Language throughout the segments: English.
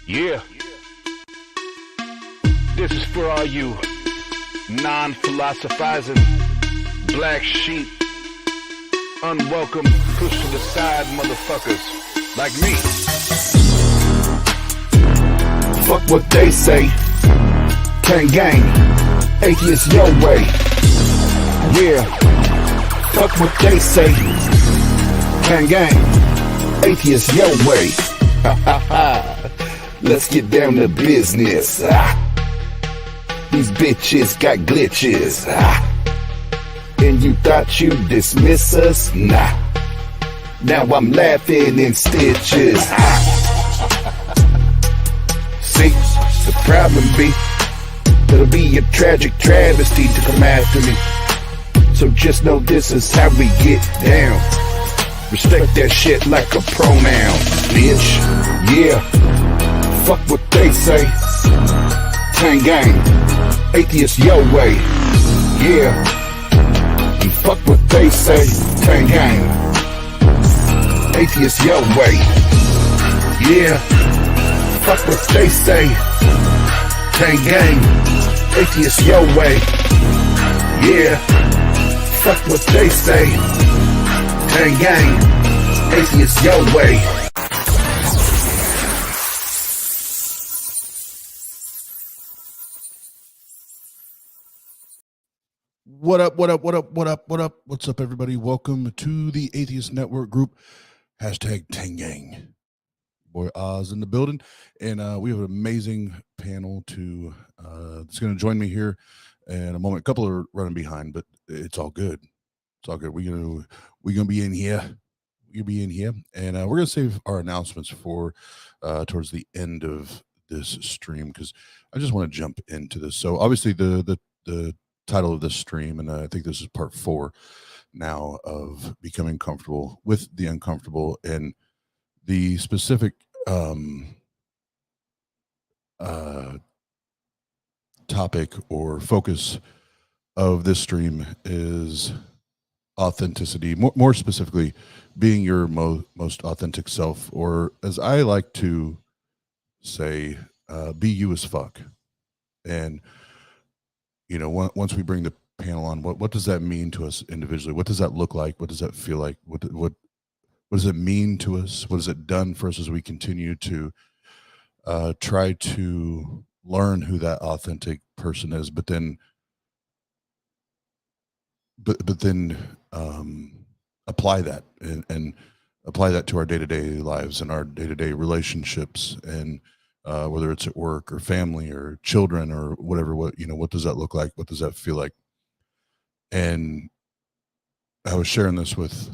Yeah. This is for all you non-philosophizing black sheep, unwelcome, pushed to the side motherfuckers like me. Fuck what they say. Tang gang, Atheist Your Way. Yeah. Fuck what they say. Tang gang, Atheist Your Way. Ha ha ha. Let's get down to business. These bitches got glitches. And you thought you'd dismiss us? Nah. Now I'm laughing in stitches. See, the problem be, it'll be a tragic travesty to come after me. So just know this is how we get down. Respect that shit like a pronoun, bitch. Yeah. Fuck what they say. Tang gang, Atheist Your Way. Yeah. And fuck what they say. Tang gang, Atheist Your Way. Yeah. Fuck what they say. Tang gang, Atheist Your Way. Yeah. Fuck what they say. Tang gang, Atheist Your Way. What up, what up, what up, what up, what up? What's up, everybody? Welcome to the Atheist Network group. Hashtag Tangang. Boy Oz in the building. And we have an amazing panel that's going to join me here in a moment. A couple are running behind, but it's all good. It's all good. We're gonna be in here. We'll be in here. And we're going to save our announcements for towards the end of this stream, because I just want to jump into this. So obviously the title of this stream, and I think this is part 4 now of becoming comfortable with the uncomfortable, and the specific topic or focus of this stream is authenticity, more specifically being your most authentic self, or as I like to say, be you as fuck. And you know, once we bring the panel on, what does that mean to us individually? What does that look like? What does that feel like? What does it mean to us? What has it done for us as we continue to try to learn who that authentic person is, but then apply that and apply that to our day-to-day lives and our day-to-day relationships, and whether it's at work or family or children or whatever. What does that look like? What does that feel like? And I was sharing this with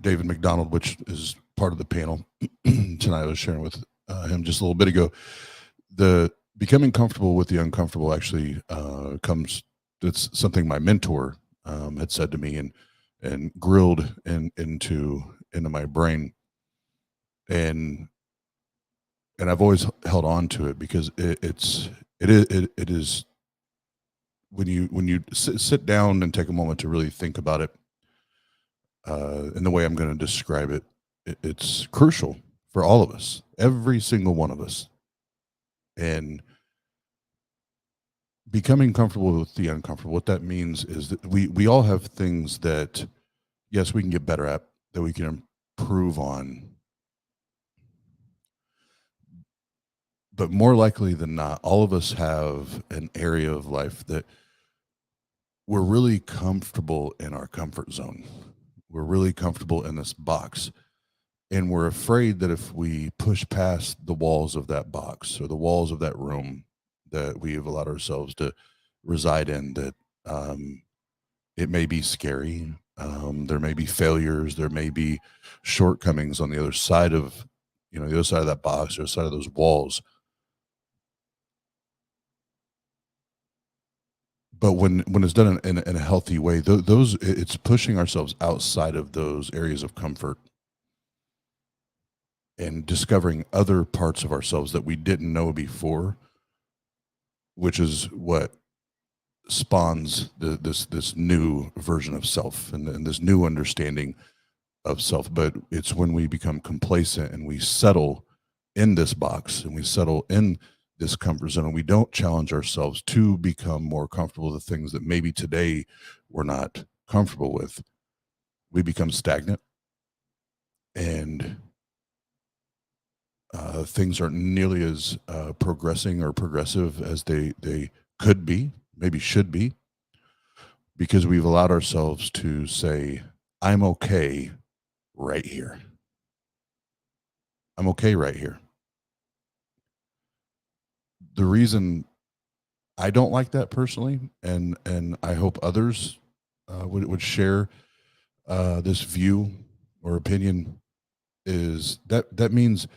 David McDonald, which is part of the panel tonight. I was sharing with him just a little bit ago. The becoming comfortable with the uncomfortable actually it's something my mentor had said to me and grilled into my brain, and I've always held on to it, because it is when you sit down and take a moment to really think about it, in the way I'm going to describe it, it's crucial for all of us, every single one of us. And becoming comfortable with the uncomfortable, what that means is that we all have things that, yes, we can get better at, that we can improve on. But more likely than not, all of us have an area of life that we're really comfortable in our comfort zone. We're really comfortable in this box. And we're afraid that if we push past the walls of that box or the walls of that room that we've allowed ourselves to reside in, that It may be scary. There may be failures. There may be shortcomings on the other side of, the other side of that box, or the side of those walls. But when it's done in a healthy way, it's pushing ourselves outside of those areas of comfort and discovering other parts of ourselves that we didn't know before, which is what spawns this new version of self and this new understanding of self. But it's when we become complacent and we settle in this box and we settle in this comfort zone and we don't challenge ourselves to become more comfortable with the things that maybe today we're not comfortable with, we become stagnant, and things aren't nearly as progressing or progressive as they could be, maybe should be, because we've allowed ourselves to say, I'm okay right here. I'm okay right here. The reason I don't like that personally, and I hope others would share this view or opinion, is that means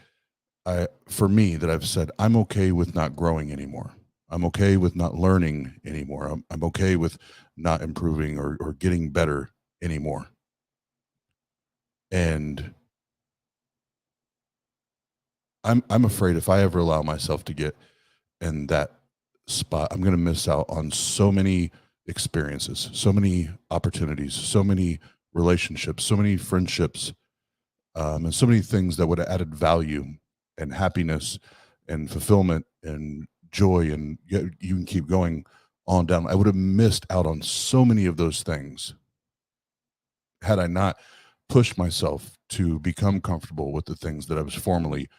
for me, that I've said I'm okay with not growing anymore. I'm okay with not learning anymore. I'm okay with not improving or getting better anymore. And I'm afraid if I ever allow myself to get in that spot, I'm going to miss out on so many experiences, so many opportunities, so many relationships, so many friendships, and so many things that would have added value and happiness and fulfillment and joy, and you can keep going on down. I would have missed out on so many of those things had I not pushed myself to become comfortable with the things that I was formerly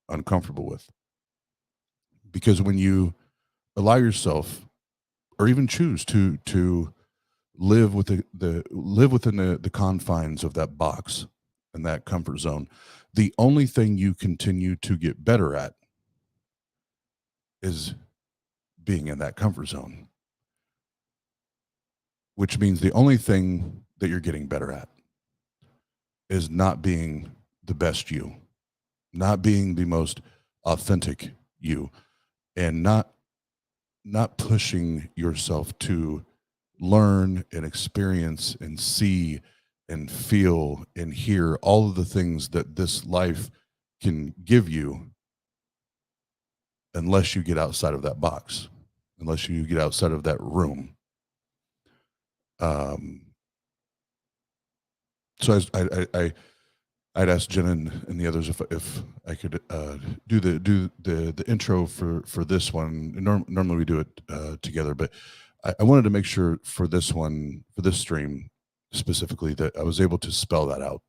uncomfortable with. Because when you allow yourself, or even choose to live with live within the confines of that box and that comfort zone, the only thing you continue to get better at is being in that comfort zone, which means the only thing that you're getting better at is not being the best you, not being the most authentic you, and not pushing yourself to learn and experience and see and feel and hear all of the things that this life can give you, unless you get outside of that box, unless you get outside of that room. So I'd ask Jena and the others if I could do the intro for this one. Normally we do it together, but I wanted to make sure for this one, for this stream specifically, that I was able to spell that out,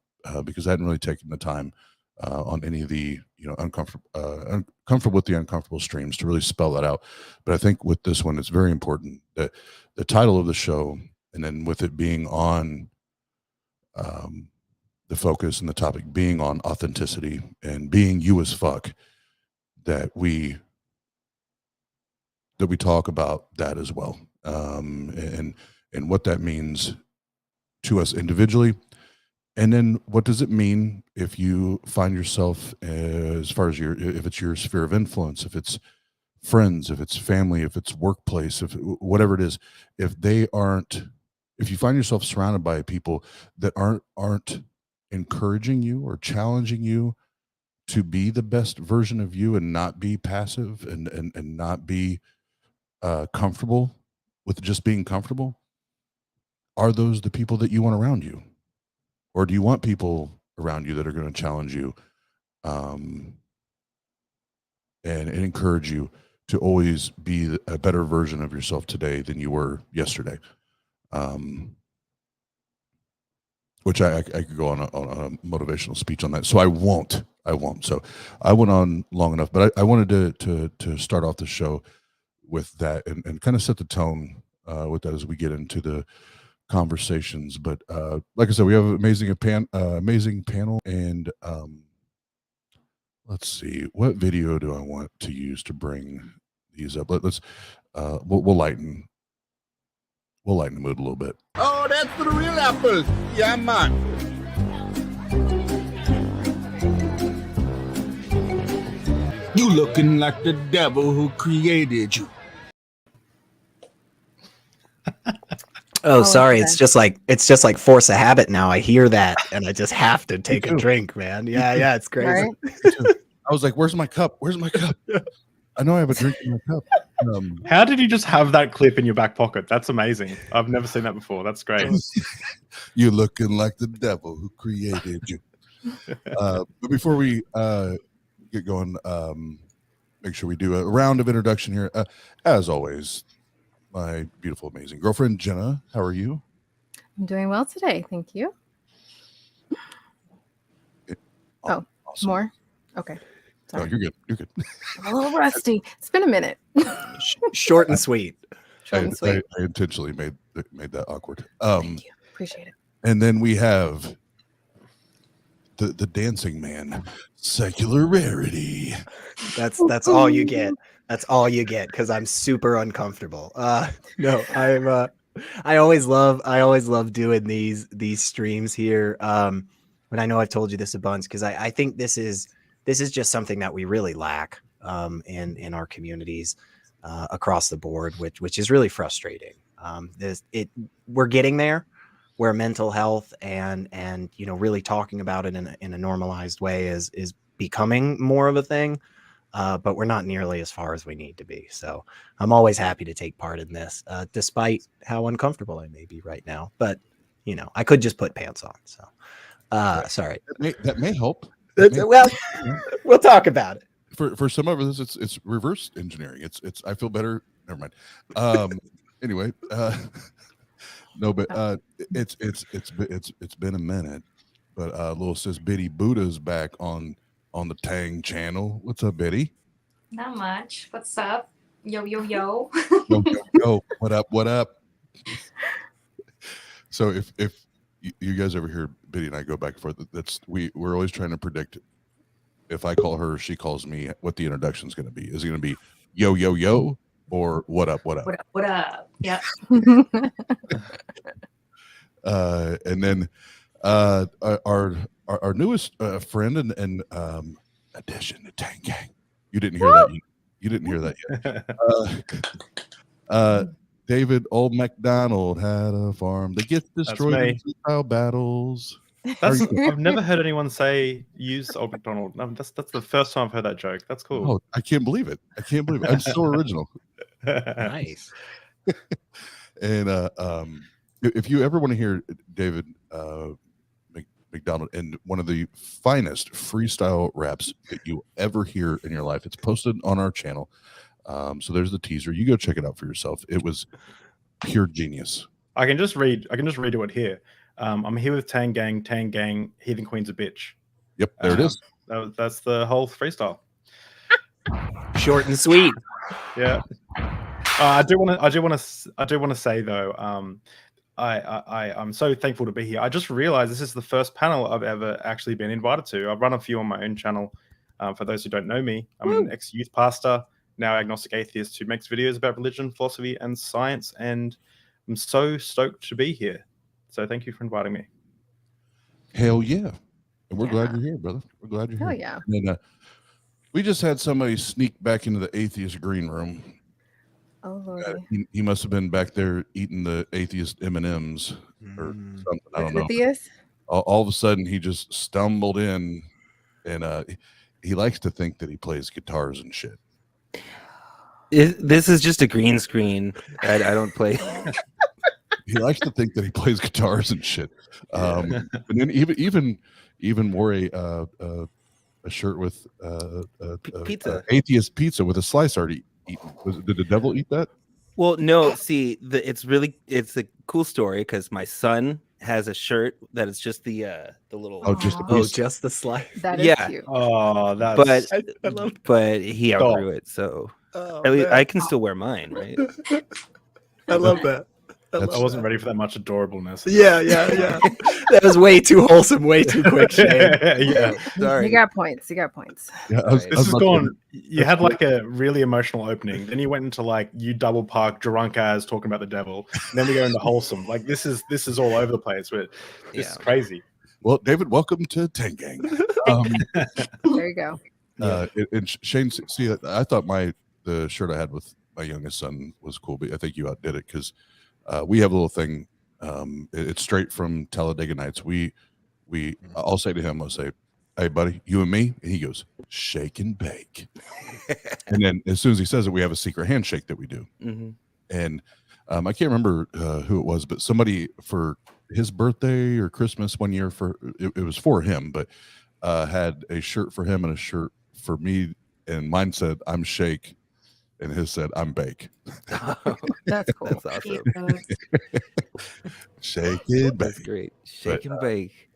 because I hadn't really taken the time on any of the uncomfortable with the uncomfortable streams to really spell that out. But I think with this one, it's very important that the title of the show, and then with it being on the focus and the topic being on authenticity and being you as fuck, that we talk about that as well, and what that means to us individually. And then what does it mean if you find yourself, as far as if it's your sphere of influence, if it's friends, if it's family, if it's workplace, if whatever it is, if you find yourself surrounded by people that aren't encouraging you or challenging you to be the best version of you, and not be passive and not be comfortable with just being comfortable, are those the people that you want around you? Or do you want people around you that are going to challenge you and encourage you to always be a better version of yourself today than you were yesterday? Which I could go on a motivational speech on that. So I won't. So I went on long enough, but I wanted to start off the show with that and kind of set the tone with that as we get into the conversations. But like I said, we have an amazing panel, and let's see, what video do I want to use to bring these up? Let's we'll lighten we'll lighten the mood a little bit. Oh, that's for the real apples. Yeah, man. You looking like the devil who created you. Oh, sorry. It's just like force of habit now. I hear that and I just have to take a drink, man. Yeah, it's crazy. Right? I was like, "Where's my cup? Where's my cup? I know I have a drink in my cup." How did you just have that clip in your back pocket? That's amazing. I've never seen that before. That's great. You looking like the devil who created you. But before we get going, make sure we do a round of introduction here. As always, my beautiful, amazing girlfriend, Jena. How are you? I'm doing well today. Thank you. Awesome. More? Okay. No, Sorry. you're good. You're good. I'm a little rusty. It's been a minute. Short and sweet. Short and sweet. I intentionally made that awkward. Thank you. Appreciate it. And then we have the dancing man, secular Rarity. That's all you get. That's all you get because I'm super uncomfortable. No, I always love doing these streams here. But I know I've told you this a bunch because I think this is just something that we really lack in our communities across the board, which is really frustrating. We're getting there where mental health and really talking about it in a normalized way is becoming more of a thing. But we're not nearly as far as we need to be. So I'm always happy to take part in this, despite how uncomfortable I may be right now. But, I could just put pants on. So sorry. That may help. Well, we'll talk about it. For some of us, it's reverse engineering. It's I feel better. Never mind. Anyway, no, but it's been a minute. But little sis Biddy Buddha's back on the Tang channel. What's up, Biddy? Not much. What's up? Yo, yo, yo. Yo, yo, yo. What up? What up? So if you guys ever hear Biddy and I go back and forth, we're always trying to predict if I call her, she calls me, what the introduction is going to be. Is it going to be yo, yo, yo, or what up, what up? What up? What up? Yep. And then our newest friend and addition to Tang Gang. You didn't hear that. You didn't hear that yet. David Old McDonald had a farm that gets destroyed in style battles. I've never heard anyone use Old McDonald. No, that's the first time I've heard that joke. That's cool. Oh, I can't believe it. I'm so original. Nice. And if you ever want to hear David McDonald and one of the finest freestyle raps that you ever hear in your life, it's posted on our channel. So there's the teaser. You go check it out for yourself. It was pure genius. I can just read it here. I'm here with Tang Gang, Heathen Queen's a bitch. Yep, there it is. That's the whole freestyle. Short and sweet. Yeah. I do want to say though, I'm so thankful to be here. I just realized this is the first panel I've ever actually been invited to. I've run a few on my own channel. For those who don't know me, I'm an ex-youth pastor, now agnostic atheist who makes videos about religion, philosophy, and science, and I'm so stoked to be here. So thank you for inviting me. Hell yeah. And we're glad you're here, brother. We're glad you're Hell here. yeah. And we just had somebody sneak back into the atheist green room. Oh, Lord. He must have been back there eating the atheist M&Ms or something. I don't know. Atheist? All of a sudden, he just stumbled in, and he likes to think that he plays guitars and shit. This is just a green screen. I don't play. He likes to think that he plays guitars and shit. And then even wore a shirt with Pizza. Atheist pizza with a slice already eaten. Did the devil eat that? Well, no. See, it's a cool story because my son has a shirt that is just the little. Oh, just a Oh, piece. just the slide. That is Yeah. cute. Oh, that's. but he outgrew it, so Oh, at least I can still wear mine, right? I love that. I wasn't ready for that much adorableness. Yeah. That was way too wholesome, way too quick, Shane. Yeah. You got points. You got points. Yeah, This is gone. You had like a really emotional opening. Then you went into like you double park drunk as talking about the devil. And then we go into wholesome. Like this is all over the place. But this is crazy. Well, David, welcome to Tang Gang. There you go. And Shane, see, I thought the shirt I had with my youngest son was cool, but I think you outdid it because we have a little thing. It's straight from Talladega Nights. I'll say to him, I'll say, "Hey, buddy, you and me," and he goes, "Shake and bake." And then as soon as he says it, we have a secret handshake that we do. Mm-hmm. And I can't remember who it was, but somebody for his birthday or Christmas one year it was for him, but had a shirt for him and a shirt for me, and mine said "I'm Shake," and his said "I'm Bake." That's cool. That's awesome. Shake and bake. That's great. Shake and bake.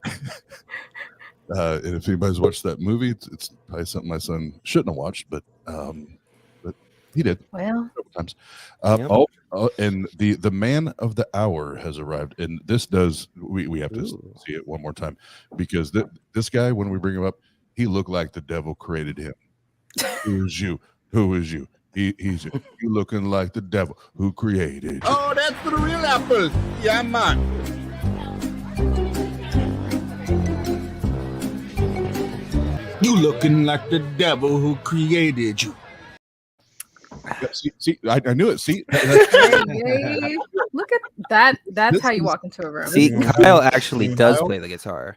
And if anybody's watched that movie, it's probably something my son shouldn't have watched, but he did. Well, several times. Yep. And the man of the hour has arrived, and this does we have to see it one more time because this guy, when we bring him up, he looked like the devil created him. Who is you? Who is you? He's you looking like the devil who created you. Oh, that's the real apple. Yeah, man. You looking like the devil who created you. Yeah, see, I knew it. See, yay. Look at that. That's how you walk into a room. See, Kyle actually does play the guitar.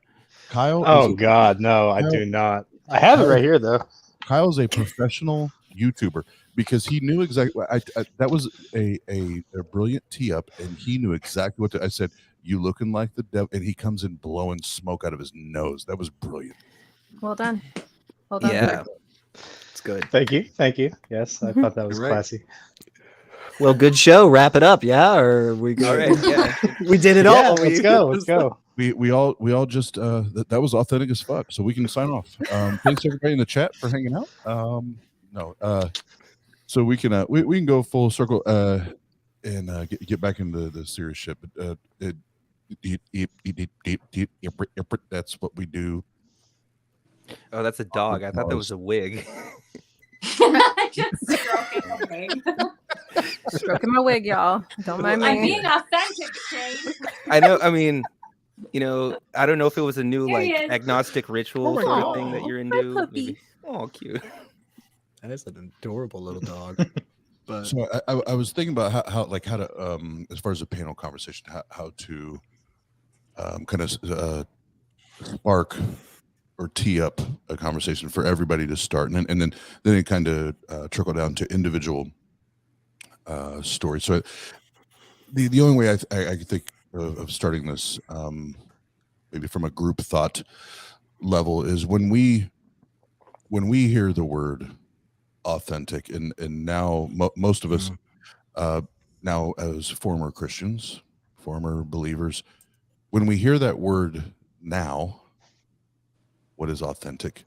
Kyle. Oh God, no, I do not. I have it right here though. Kyle's a professional YouTuber because he knew exactly. That was a brilliant tee up, and he knew exactly what I said. You looking like the devil, and he comes in blowing smoke out of his nose. That was brilliant. Well done. Well done. Yeah. It's good. Thank you. Yes, I thought that was Right. classy. Well, good show. Wrap it up, yeah? Or we go? All right, yeah. We did it Yeah, all. let's go. Let's go. We all just that was authentic as fuck. So we can sign off. Thanks everybody in the chat for hanging out. So we can we can go full circle and get back into the serious shit. But that's what we do. Oh, that's a dog. I thought that was a wig. Just stroking a wig. Stroking my wig, y'all. Don't mind me. I'm being authentic, Shane. I know. I mean, I don't know if it was a new There he like is. agnostic ritual sort of thing that you're into. puppy. Oh, cute. That is an adorable little dog. But So I was thinking about how to as far as the panel conversation, how to kind of spark or tee up a conversation for everybody to start, and then it kind of trickle down to individual stories. So the only way I could think of starting this, maybe from a group thought level, is when we hear the word authentic, and now most of us now as former Christians, former believers, when we hear that word now, what is authentic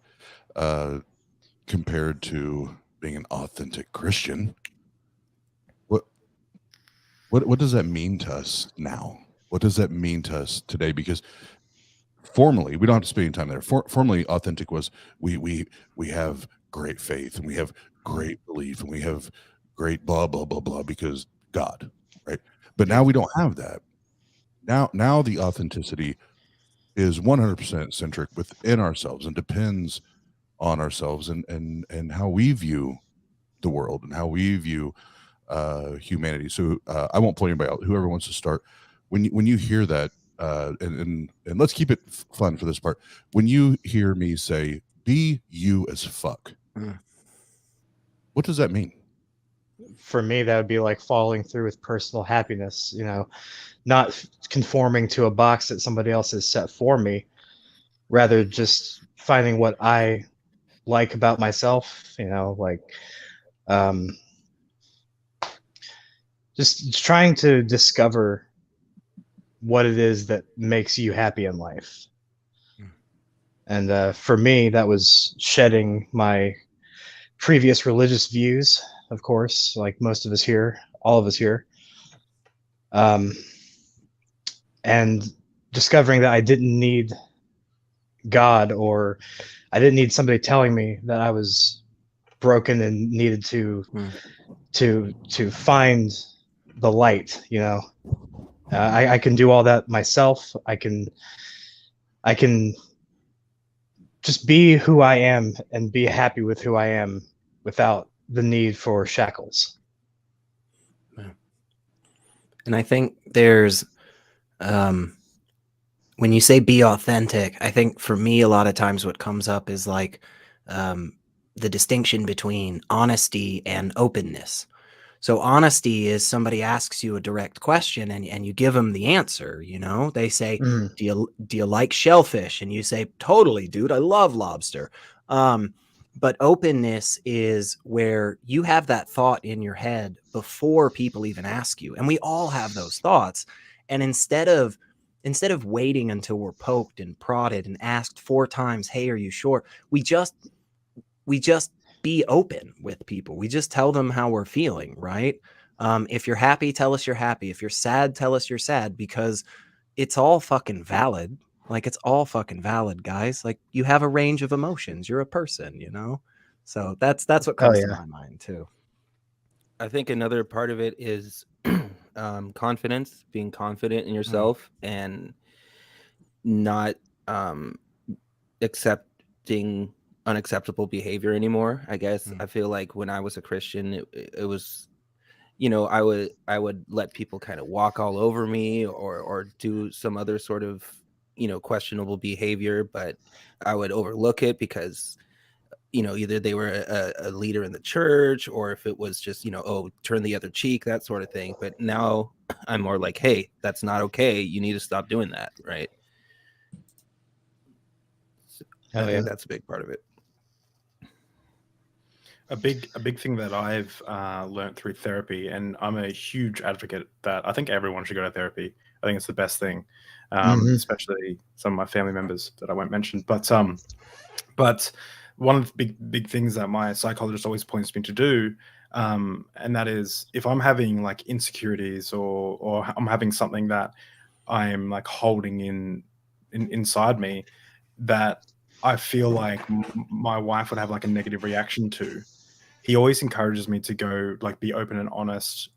compared to being an authentic Christian? What does that mean to us now? What does that mean to us today? Because formerly, we don't have to spend any time there. Formerly, authentic was we have great faith and we have great belief and we have great blah blah blah blah because God, right? But now we don't have that. Now the authenticity is 100% centric within ourselves and depends on ourselves and how we view the world and how we view humanity. So I won't pull anybody out. Whoever wants to start, when you hear that, and let's keep it fun for this part. When you hear me say, "Be you as fuck," what does that mean? For me, that would be like following through with personal happiness. Not conforming to a box that somebody else has set for me. Rather, just finding what I like about myself. Just trying to discover what it is that makes you happy in life. And for me, that was shedding my previous religious views, of course, like most of us here, all of us here. And discovering that I didn't need God, or I didn't need somebody telling me that I was broken and needed to find the light. You know, I can do all that myself. I can just be who I am and be happy with who I am without the need for shackles. And I think there's, when you say be authentic, I think for me, a lot of times what comes up is like the distinction between honesty and openness. So honesty is somebody asks you a direct question and you give them the answer. You know, they say, do you like shellfish? And you say, totally, dude, I love lobster. But openness is where you have that thought in your head before people even ask you. And we all have those thoughts. And instead of waiting until we're poked and prodded and asked 4 times, hey, are you sure? We just be open with people. We just tell them how we're feeling, right? If you're happy, tell us you're happy. If you're sad, tell us you're sad, because it's all fucking valid. Like, it's all fucking valid, guys. Like, you have a range of emotions. You're a person, you know? So that's what comes to my mind too. I think another part of it is confidence, being confident in yourself and not accepting unacceptable behavior anymore. I guess I feel like when I was a Christian, it was, you know, I would let people kind of walk all over me or do some other sort of, you know, questionable behavior, but I would overlook it because, you know, either they were a leader in the church, or if it was just, you know, oh, turn the other cheek, that sort of thing. But now I'm more like, hey, that's not okay. You need to stop doing that, right? I think that's a big part of it. A big thing that I've learned through therapy, and I'm a huge advocate that I think everyone should go to therapy. I think it's the best thing, especially some of my family members that I won't mention. But one of the big things that my psychologist always points me to do, and that is, if I'm having like insecurities or I'm having something that I'm like holding inside me that I feel like my wife would have like a negative reaction to, he always encourages me to go like be open and honest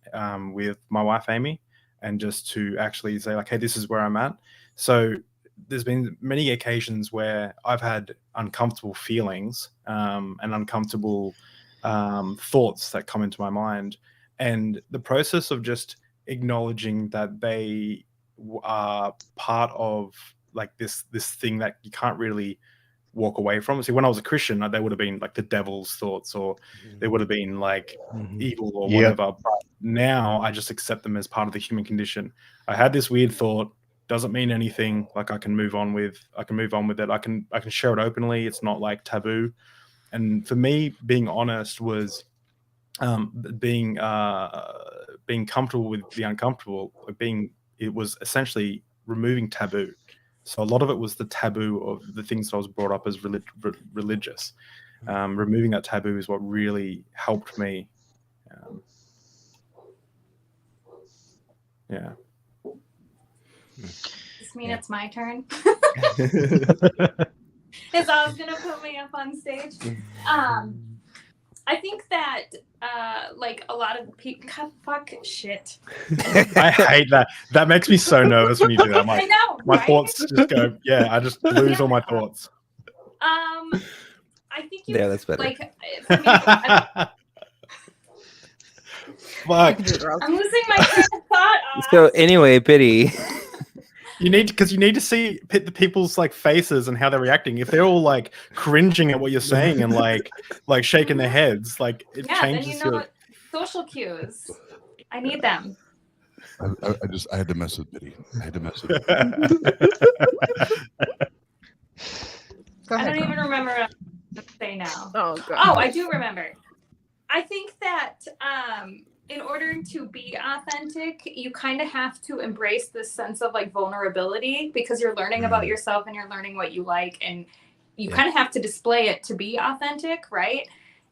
with my wife Amy, and just to actually say like, hey, this is where I'm at. So there's been many occasions where I've had uncomfortable feelings and uncomfortable thoughts that come into my mind, and the process of just acknowledging that they are part of like this thing that you can't really walk away from. See, when I was a Christian, they would have been like the devil's thoughts, or they would have been like evil or whatever. But now I just accept them as part of the human condition. I had this weird thought, doesn't mean anything. Like, I can move on with it. I can share it openly. It's not like taboo. And for me, being honest was being comfortable with the uncomfortable. It was essentially removing taboo. So a lot of it was the taboo of the things that I was brought up as religious. Removing that taboo is what really helped me. Yeah. Does this mean it's my turn? Is Oz gonna put me up on stage? I think that like a lot of people, fuck shit. I hate that. That makes me so nervous when you do that. I know, my right? thoughts just go. Yeah, I just lose all my thoughts. I think you. Yeah, that's better. Like, for me, Fuck. I'm losing my train of thought. So anyway, Biddy. You need to see the people's like faces and how they're reacting. If they're all like cringing at what you're saying and like shaking their heads, like it changes. Then social cues. I need them. I had to mess with Biddy. I don't even remember what I'm going to say now. Oh, God. Oh, I do remember. I think that in order to be authentic, you kind of have to embrace this sense of like vulnerability, because you're learning about yourself and you're learning what you like, and you kind of have to display it to be authentic, right?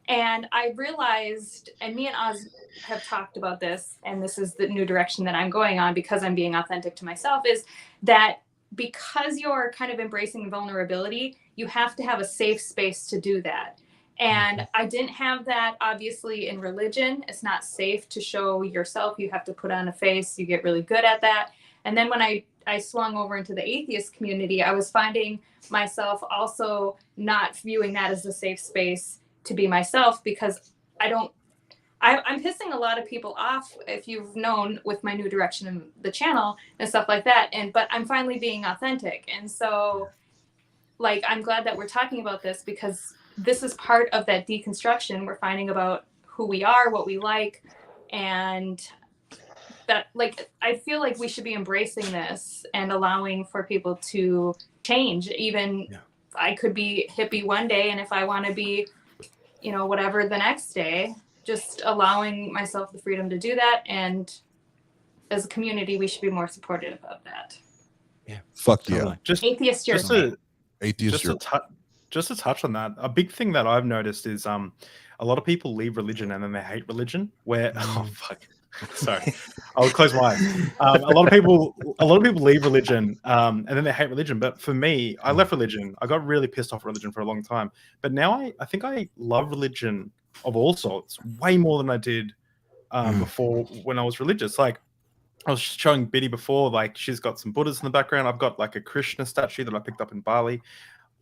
And I realized, and me and Oz have talked about this, and this is the new direction that I'm going on because I'm being authentic to myself, is that because you're kind of embracing vulnerability, you have to have a safe space to do that. And I didn't have that, obviously, in religion. It's not safe to show yourself. You have to put on a face. You get really good at that. And then when I swung over into the atheist community, I was finding myself also not viewing that as a safe space to be myself, because I'm pissing a lot of people off, if you've known, with my new direction in the channel and stuff like that. But I'm finally being authentic. And so, like, I'm glad that we're talking about this, because this is part of that deconstruction. We're finding about who we are, what we like, and that, like, I feel like we should be embracing this and allowing for people to change. Even I could be hippie one day, and if I want to be, you know, whatever the next day, just allowing myself the freedom to do that. And as a community, we should be more supportive of that. Yeah. Fuck yeah. Just Atheist Your just Way. to, Atheist Your just to touch on that, a big thing that I've noticed is a lot of people leave religion and then they hate religion. Where oh fuck, sorry, I'll close my eyes. A lot of people leave religion and then they hate religion. But for me, I left religion. I got really pissed off religion for a long time. But now I think I love religion of all sorts way more than I did before when I was religious. Like, I was showing Biddy before, like, she's got some Buddhas in the background. I've got like a Krishna statue that I picked up in Bali.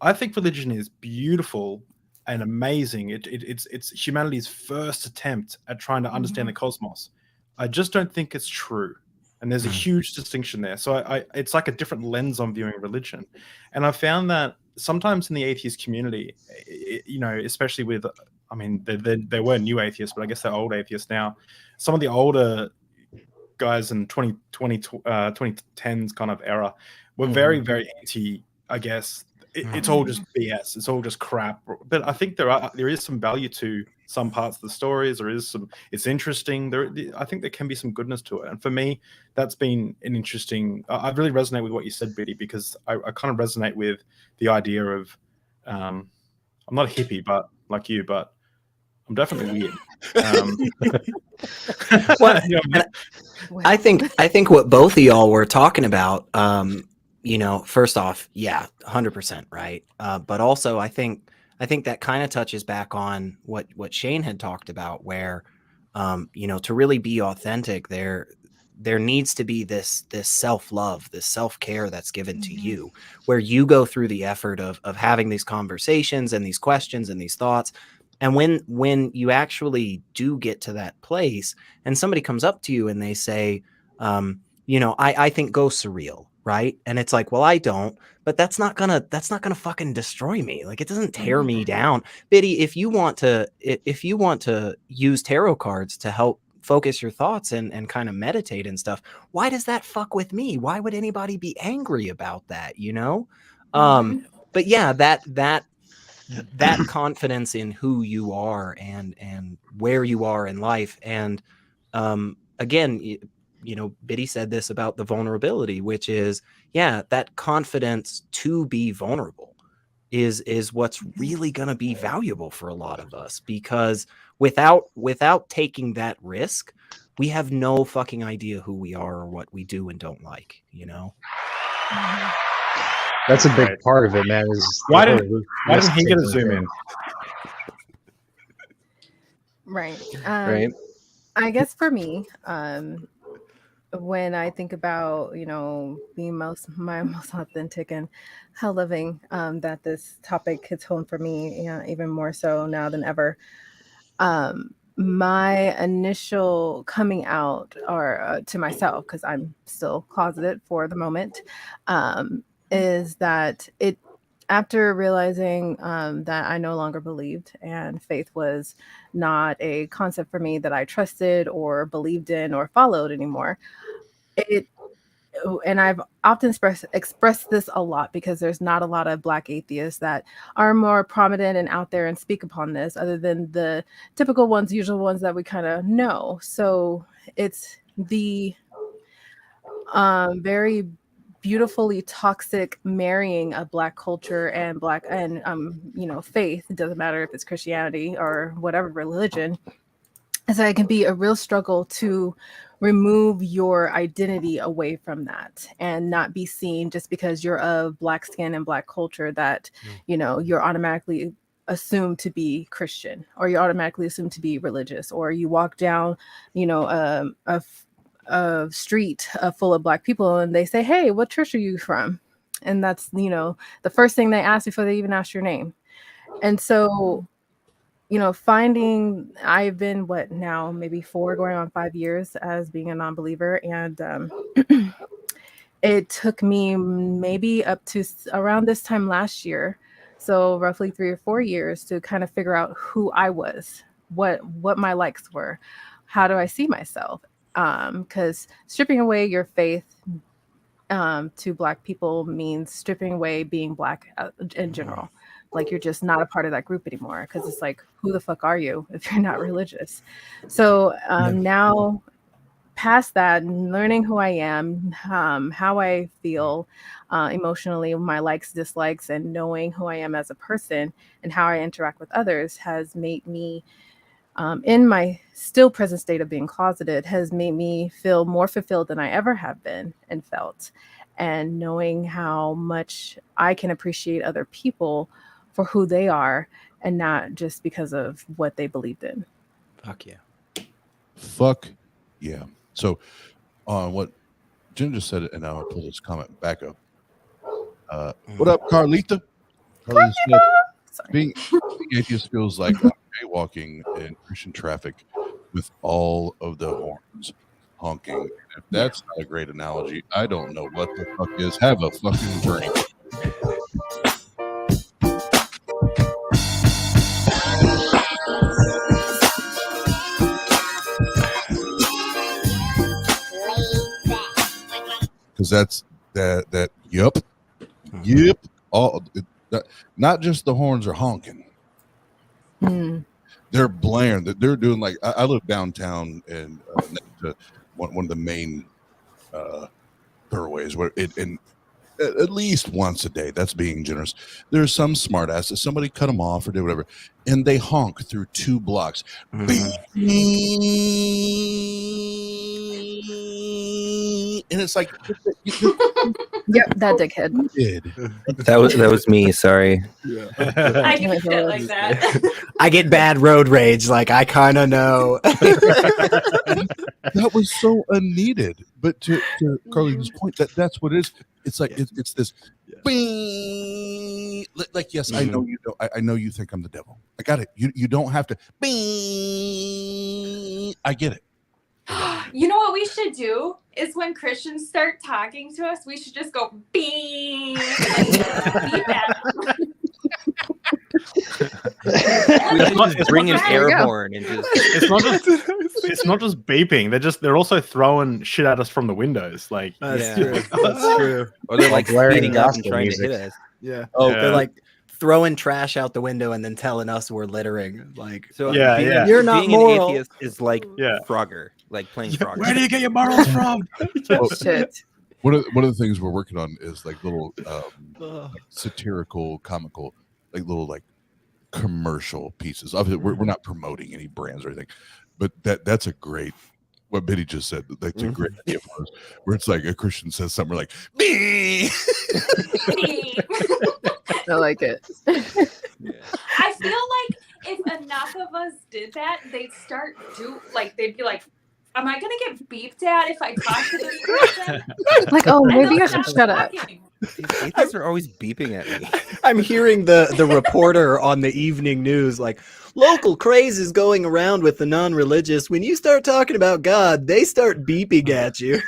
I think religion is beautiful and amazing. It's humanity's first attempt at trying to understand the cosmos. I just don't think it's true. And there's a huge distinction there. So it's like a different lens on viewing religion. And I found that sometimes in the atheist community, you know, especially with, I mean, there were new atheists, but I guess they're old atheists now. Some of the older guys in 2010s kind of era were very, very anti, I guess. It's all just BS. It's all just crap. But I think there is some value to some parts of the stories. There is some. It's interesting. I think there can be some goodness to it. And for me, that's been an interesting. I really resonate with what you said, Biddy, because I kind of resonate with the idea of. I'm not a hippie, but like you, but I'm definitely weird. Well, I think what both of y'all were talking about. You know, first off, yeah, 100%, right? But also, I think that kind of touches back on what Shane had talked about, where, you know, to really be authentic, there needs to be this self-love, this self-care that's given to you, where you go through the effort of having these conversations and these questions and these thoughts. And when you actually do get to that place, and somebody comes up to you and they say, you know, I think ghosts are real. Right. And it's like, well, I don't, but that's not gonna fucking destroy me. Like, it doesn't tear me down. Biddy, if you want to use tarot cards to help focus your thoughts and kind of meditate and stuff, why does that fuck with me? Why would anybody be angry about that? You know? But yeah, that confidence in who you are and where you are in life. And again, you know, Biddy said this about the vulnerability, which is, yeah, that confidence to be vulnerable is what's really going to be valuable for a lot of us, because without taking that risk, we have no fucking idea who we are or what we do and don't like, you know? That's a big part of it, man. Is why didn't he get a zoom in? Right. Right. I guess for me, when I think about, you know, being my most authentic and how living, that this topic hits home for me, you know, even more so now than ever. My initial coming out, or to myself, because I'm still closeted for the moment, is that after realizing that I no longer believed and faith was not a concept for me that I trusted or believed in or followed anymore, and I've often expressed this a lot, because there's not a lot of Black atheists that are more prominent and out there and speak upon this, other than the typical ones, usual ones that we kind of know. So it's the very beautifully toxic marrying of Black culture and Black and faith. It doesn't matter if it's Christianity or whatever religion. Is that it can be a real struggle to remove your identity away from that and not be seen just because you're of Black skin and Black culture that you're automatically assumed to be Christian, or you're automatically assumed to be religious, or you walk down a street full of Black people and they say, hey, what church are you from? And that's the first thing they ask before they even ask your name. And so I've been now maybe 4 going on 5 years as being a non-believer, and it took me maybe up to around this time last year, so roughly 3 or 4 years, to kind of figure out who I was, what my likes were, how do I see myself, because stripping away your faith to Black people means stripping away being Black in general. Like, you're just not a part of that group anymore, because it's like, who the fuck are you if you're not religious? So now, past that, learning who I am, how I feel emotionally, my likes, dislikes, and knowing who I am as a person and how I interact with others has made me, in my still present state of being closeted, has made me feel more fulfilled than I ever have been and felt. And knowing how much I can appreciate other people for who they are and not just because of what they believed in. Fuck yeah. Fuck yeah. So on what Jen just said, and I'll pull this comment back up. What up, Carlita? Carlita said, being atheist feels like jaywalking in Christian traffic with all of the horns honking. If that's not a great analogy, I don't know what the fuck is. Have a fucking drink. Because that's that yep all not just the horns are honking, they're blaring, they're doing like I live downtown and next to one of the main thoroughways where and at least once a day, that's being generous, there's some smart ass that somebody cut them off or do whatever, and they honk through 2 blocks. And it's like, yep, that dickhead. That was me. Sorry. Yeah. I get shit like that. I get bad road rage. Like, I kind of know. That was so unneeded. But to Carlita's point, that's what it is. It's like it's this. Bing! Like, yes, I know you don't. I know you think I'm the devil. I got it. You don't have to. Bing! I get it. You know what we should do is when Christians start talking to us, we should just go beep. Bring an air horn and just. It's not just beeping. They're also throwing shit at us from the windows. Like that's true. That's true. Or they're like speeding up and trying to hit us. Yeah. Oh, they're like throwing trash out the window and then telling us we're littering. Like, so you're not being moral. An atheist is like Frogger, like playing Frogger. Where do you get your morals from? Shit. One of the things we're working on is like little like satirical, comical, like little like commercial pieces. Obviously, we're not promoting any brands or anything, but that's a great. What Biddy just said, that's a great idea for us, where it's like a Christian says something like, "Bee." I like it. I feel like if enough of us did that, they'd be like, am I gonna get beeped at if I talk to this person? Like, oh, maybe I should shut up. These atheists are always beeping at me. I'm hearing the reporter on the evening news like, local craze is going around with the non-religious. When you start talking about God, they start beeping at you.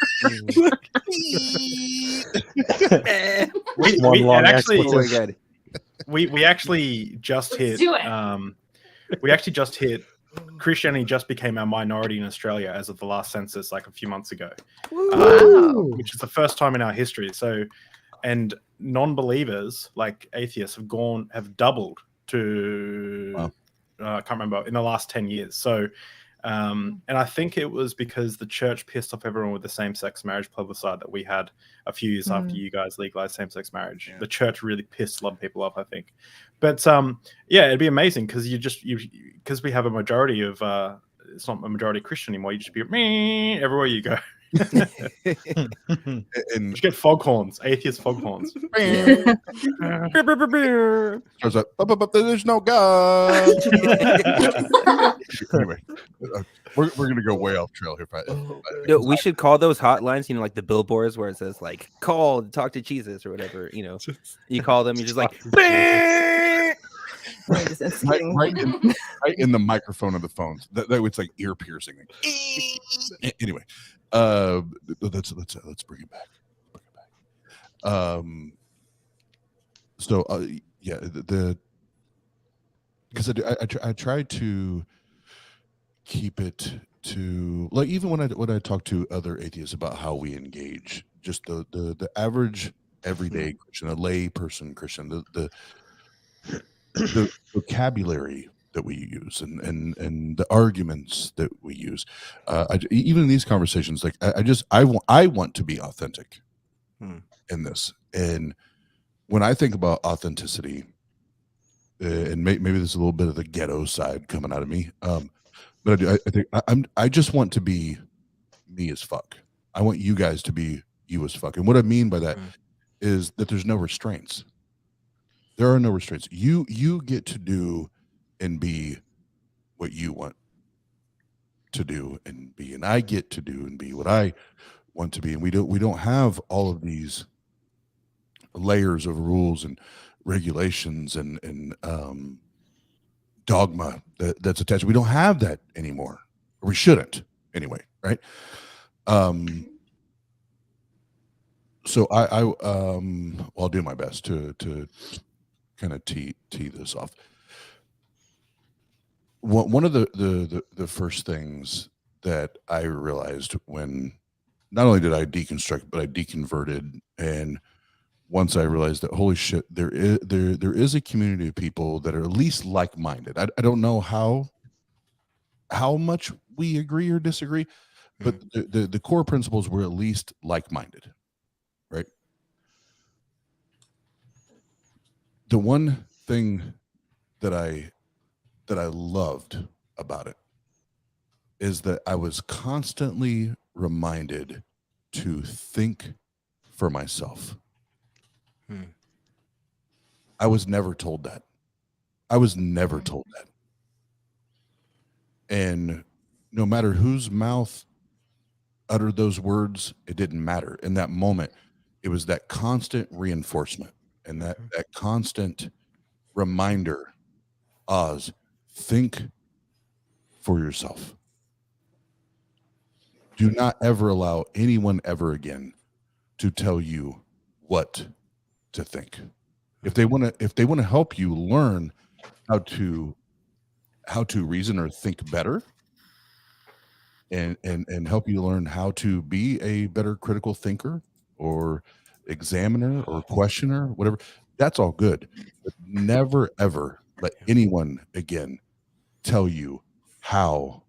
We actually just hit. We actually just hit. Christianity just became our minority in Australia as of the last census, like a few months ago, which is the first time in our history. So, and non-believers like atheists have doubled to. I can't remember in the last 10 years. So, And I think it was because the church pissed off everyone with the same-sex marriage plebiscite that we had a few years after you guys legalized same-sex marriage. Yeah. The church really pissed a lot of people off, I think. But yeah, it'd be amazing because because we have a majority of it's not a majority Christian anymore. You just be me everywhere you go. And You get foghorns, atheist foghorns. starts like, but there's no God. Anyway, we're gonna go way off trail here. No, we should call those hotlines, like the billboards where it says like call to talk to Jesus or whatever. You call them, you're just like Just instigating. right in the microphone of the phones. That it's like ear piercing. Anyway, let's bring it back. So yeah, because I try to keep it to like even when I talk to other atheists about how we engage, just the average everyday Christian, a lay person Christian, the vocabulary that we use and the arguments that we use, even in these conversations, like I want to be authentic in this. And when I think about authenticity, and maybe there's a little bit of the ghetto side coming out of me, but I think I just want to be me as fuck. I want you guys to be you as fuck. And what I mean by that is that there's no restraints. There are no restraints. You get to do and be what you want to do and be, and I get to do and be what I want to be. And we don't have all of these layers of rules and regulations and dogma that's attached. We don't have that anymore, or we shouldn't anyway, right? So I'll do my best to kind of tee this off. One of the first things that I realized when not only did I deconstruct, but I deconverted, and once I realized that holy shit, there is a community of people that are at least like-minded. I don't know how much we agree or disagree, but the core principles were at least like-minded, right? The one thing that I loved about it is that I was constantly reminded to think for myself. I was never told that. And no matter whose mouth uttered those words, it didn't matter. In that moment, it was that constant reinforcement and that constant reminder, Oz, think for yourself. Do not ever allow anyone ever again to tell you what to think. If they want to help you learn how to reason or think better, and help you learn how to be a better critical thinker or examiner or questioner, whatever, that's all good. But never ever let anyone again tell you how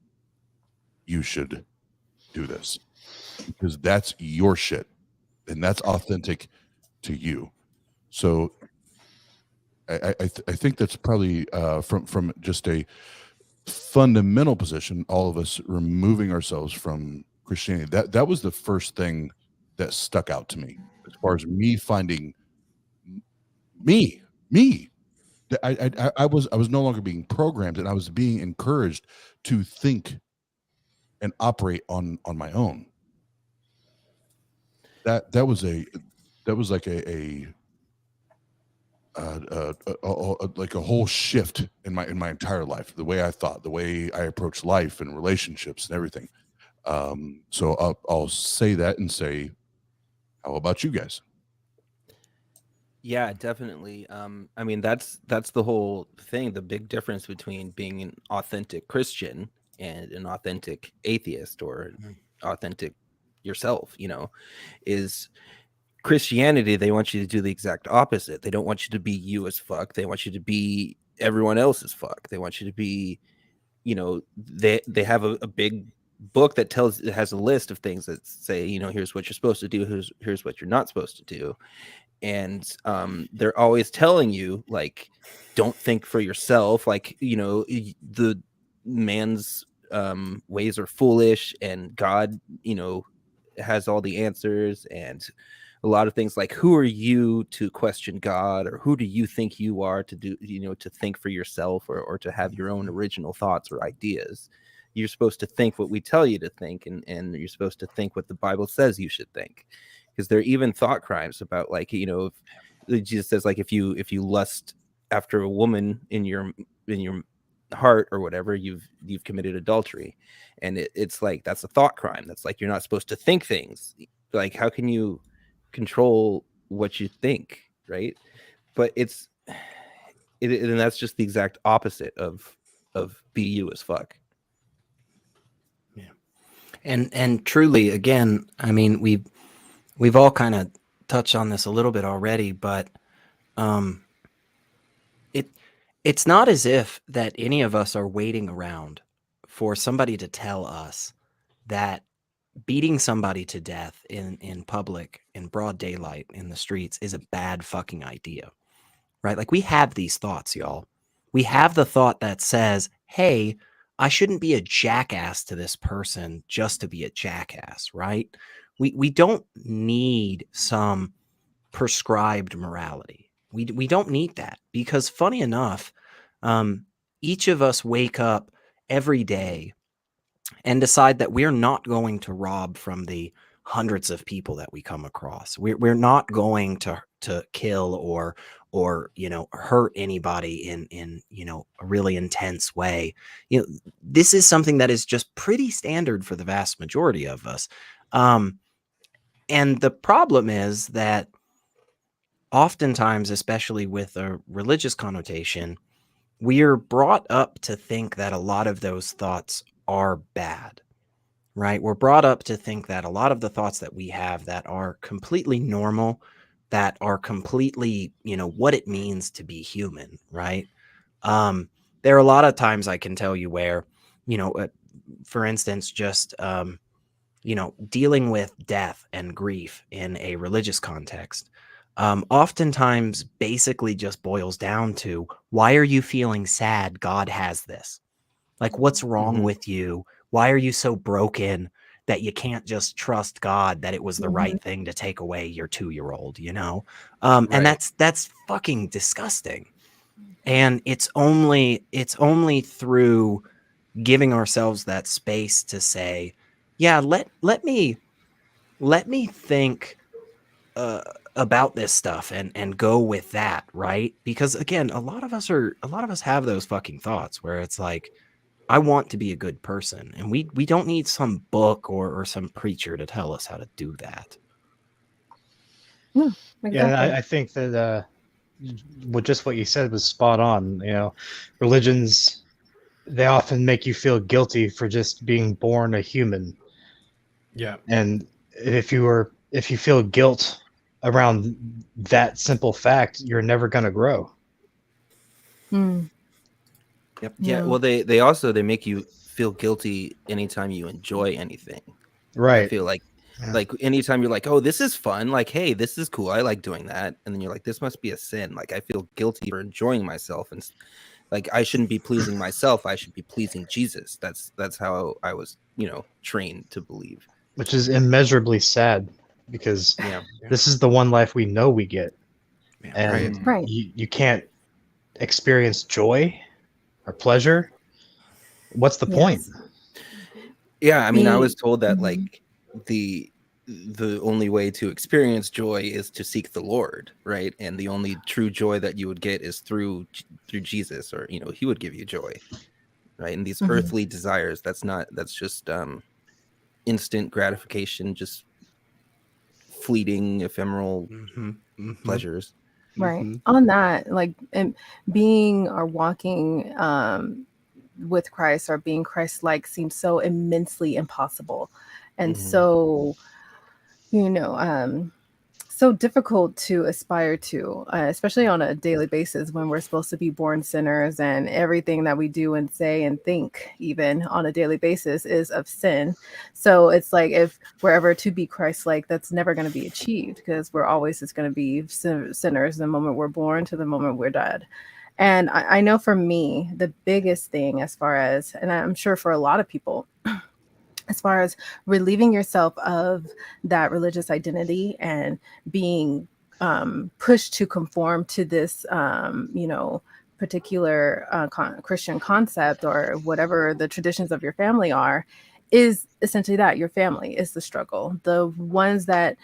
you should do this, because that's your shit and that's authentic to you. So I think that's probably from just a fundamental position, all of us removing ourselves from Christianity. That was the first thing that stuck out to me as far as me finding me. I was no longer being programmed, and I was being encouraged to think and operate on my own. That was like a like a whole shift in my entire life, the way I thought, the way I approach life and relationships and everything. So I'll say that and say, how about you guys? Yeah, definitely. I mean, that's the whole thing. The big difference between being an authentic Christian and an authentic atheist or authentic yourself, is Christianity. They want you to do the exact opposite. They don't want you to be you as fuck. They want you to be everyone else as fuck. They want you to be, they have a big book that has a list of things that say, here's what you're supposed to do, here's what you're not supposed to do. And they're always telling you, like, don't think for yourself, like, the man's ways are foolish, and God has all the answers, and a lot of things like, who are you to question God, or who do you think you are to do, to think for yourself, or to have your own original thoughts or ideas. You're supposed to think what we tell you to think, and you're supposed to think what the Bible says you should think. Because there are even thought crimes about, like, if Jesus says, like, if you lust after a woman in your heart or whatever, you've committed adultery. And it's like, that's a thought crime. That's like, you're not supposed to think things. Like, how can you control what you think, right? But and that's just the exact opposite of be you as fuck. Yeah. And truly, again, I mean, we've all kind of touched on this a little bit already, but it's not as if that any of us are waiting around for somebody to tell us that beating somebody to death in public, in broad daylight, in the streets, is a bad fucking idea, right? Like, we have these thoughts, y'all. We have the thought that says, hey, I shouldn't be a jackass to this person just to be a jackass, right? We don't need some prescribed morality. We don't need that, because funny enough, each of us wake up every day and decide that we're not going to rob from the hundreds of people that we come across. We're not going to kill or hurt anybody in a really intense way. This is something that is just pretty standard for the vast majority of us. And the problem is that oftentimes, especially with a religious connotation, we're brought up to think that a lot of those thoughts are bad, right? We're brought up to think that a lot of the thoughts that we have that are completely normal, that are completely, what it means to be human, right? There are a lot of times I can tell you where, for instance, just, dealing with death and grief in a religious context, oftentimes basically just boils down to, why are you feeling sad? God has this. Like, what's wrong with you? Why are you so broken that you can't just trust God that it was the right thing to take away your 2-year-old, Right. And that's fucking disgusting. And it's only through giving ourselves that space to say, yeah, let me think about this stuff and go with that, right? Because again, a lot of us have those fucking thoughts where it's like, I want to be a good person, and we don't need some book or some preacher to tell us how to do that. Exactly. Yeah, I think that what you said was spot on. Religions, they often make you feel guilty for just being born a human. Yeah. And if you feel guilt around that simple fact, you're never going to grow. Yep. Yeah. Well, they make you feel guilty anytime you enjoy anything. Right. I feel like anytime you're like, oh, this is fun. Like, hey, this is cool. I like doing that. And then you're like, this must be a sin. Like, I feel guilty for enjoying myself. And like, I shouldn't be pleasing myself. I should be pleasing Jesus. That's how I was, trained to believe. Which is immeasurably sad, because this is the one life we know we get. And right. You can't experience joy or pleasure. What's the point? Yeah, I mean, I was told that like the only way to experience joy is to seek the Lord, right? And the only true joy that you would get is through Jesus, or he would give you joy, right? And these earthly desires, that's just instant gratification, just fleeting, ephemeral pleasures. Right. On that, like, being or walking with Christ or being Christ-like seems so immensely impossible, and so so difficult to aspire to, especially on a daily basis when we're supposed to be born sinners and everything that we do and say and think, even on a daily basis, is of sin. So it's like if we're ever to be Christ-like, that's never going to be achieved because we're always just going to be sinners the moment we're born to the moment we're dead. And I know for me, the biggest thing as far as, and I'm sure for a lot of people, as far as relieving yourself of that religious identity and being pushed to conform to this, particular Christian concept or whatever the traditions of your family are, is essentially that your family is the struggle. The ones that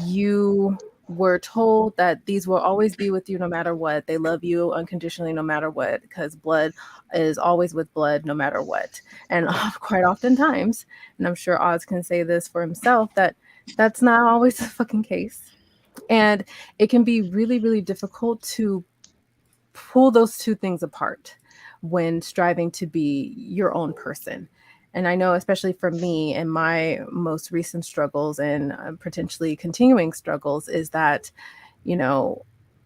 you were told that these will always be with you no matter what. They love you unconditionally no matter what, because blood is always with blood no matter what. And quite oftentimes, and I'm sure Oz can say this for himself, that that's not always the fucking case. And it can be really, really difficult to pull those two things apart when striving to be your own person. And I know, especially for me and my most recent struggles and potentially continuing struggles, is that,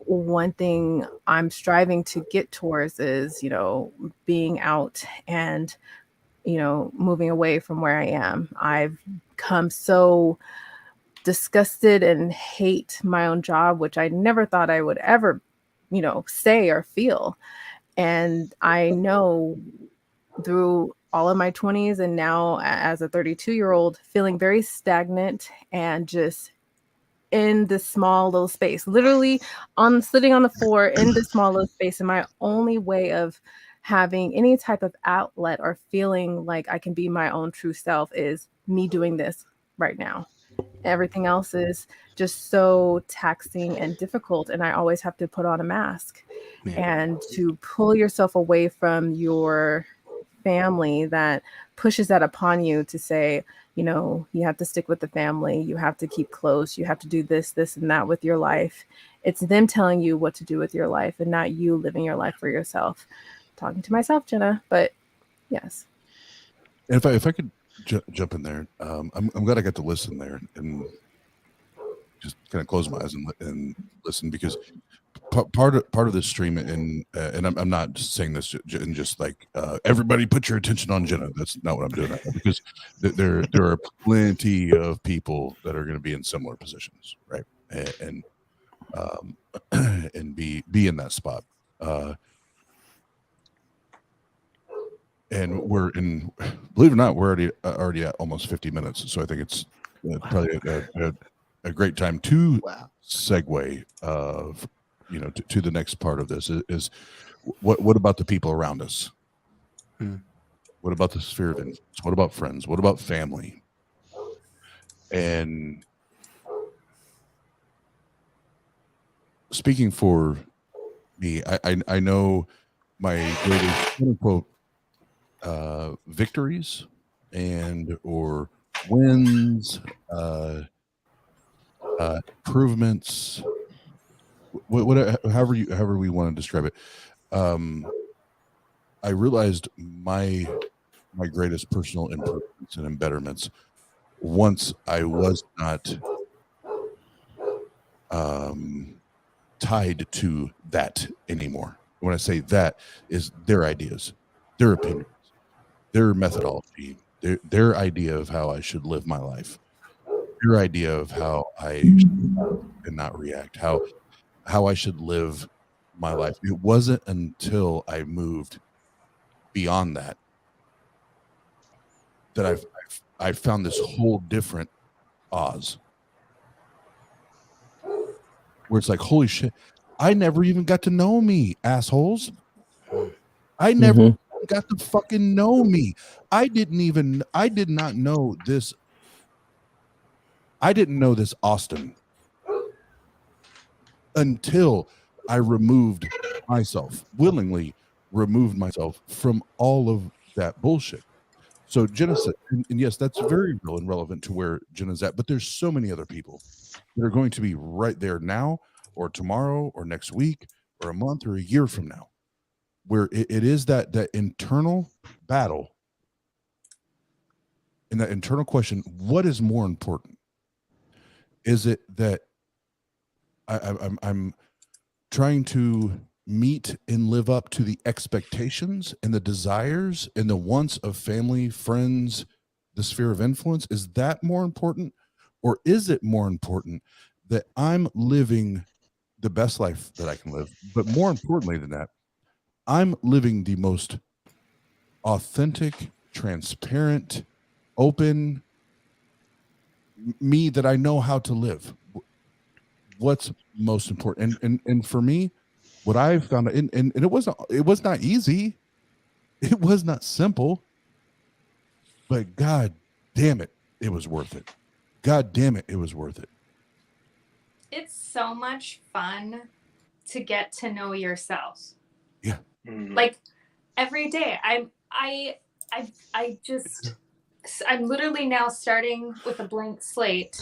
one thing I'm striving to get towards is, being out and, moving away from where I am. I've come so disgusted and hate my own job, which I never thought I would ever, say or feel. And I know through all of my 20s and now as a 32-year-old, feeling very stagnant and just in this small little space, literally sitting on the floor in this small little space. And my only way of having any type of outlet or feeling like I can be my own true self is me doing this right now. Everything else is just so taxing and difficult. And I always have to put on a mask. And to pull yourself away from your family that pushes that upon you to say, you have to stick with the family, you have to keep close, you have to do this and that with your life. It's them telling you what to do with your life and not you living your life for yourself. I'm talking to myself, Jena, but yes. And if I could jump in there, I'm glad I got to listen there and just kind of close my eyes and listen, because part of this stream, and I'm not saying this and just like everybody put your attention on Jena. That's not what I'm doing right now, because there are plenty of people that are going to be in similar positions, right? And be in that spot. And believe it or not, we're already at almost 50 minutes. So I think it's probably a great time to segue of, to the next part of this is what about the people around us? What about the sphere of influence? What about friends? What about family? And speaking for me, I know my greatest quote unquote victories and or wins, improvements, however we want to describe it. I realized my greatest personal improvements and embetterments once I was not tied to that anymore. When I say that, is their ideas, their opinions, their methodology, their idea of how I should live my life, their idea of how I should and not react, how I should live my life. It wasn't until I moved beyond that I found this whole different Oz, where it's like, holy shit, I never even got to know me, assholes. I never got to fucking know me. I did not know this. I didn't know this Austin until I willingly removed myself from all of that bullshit. So Jena said, and yes, that's very real and relevant to where Jena's at, but there's so many other people that are going to be right there now or tomorrow or next week or a month or a year from now, where it is that internal battle and that internal question, what is more important? Is it that I'm trying to meet and live up to the expectations and the desires and the wants of family, friends, the sphere of influence. Is that more important, or is it more important that I'm living the best life that I can live? But more importantly than that, I'm living the most authentic, transparent, open me that I know how to live. What's most important? And for me, what I've found, and it was not easy, it was not simple, but God damn it, it was worth it. God damn it, it was worth it. It's so much fun to get to know yourself. Yeah. Like every day, I'm literally now starting with a blank slate.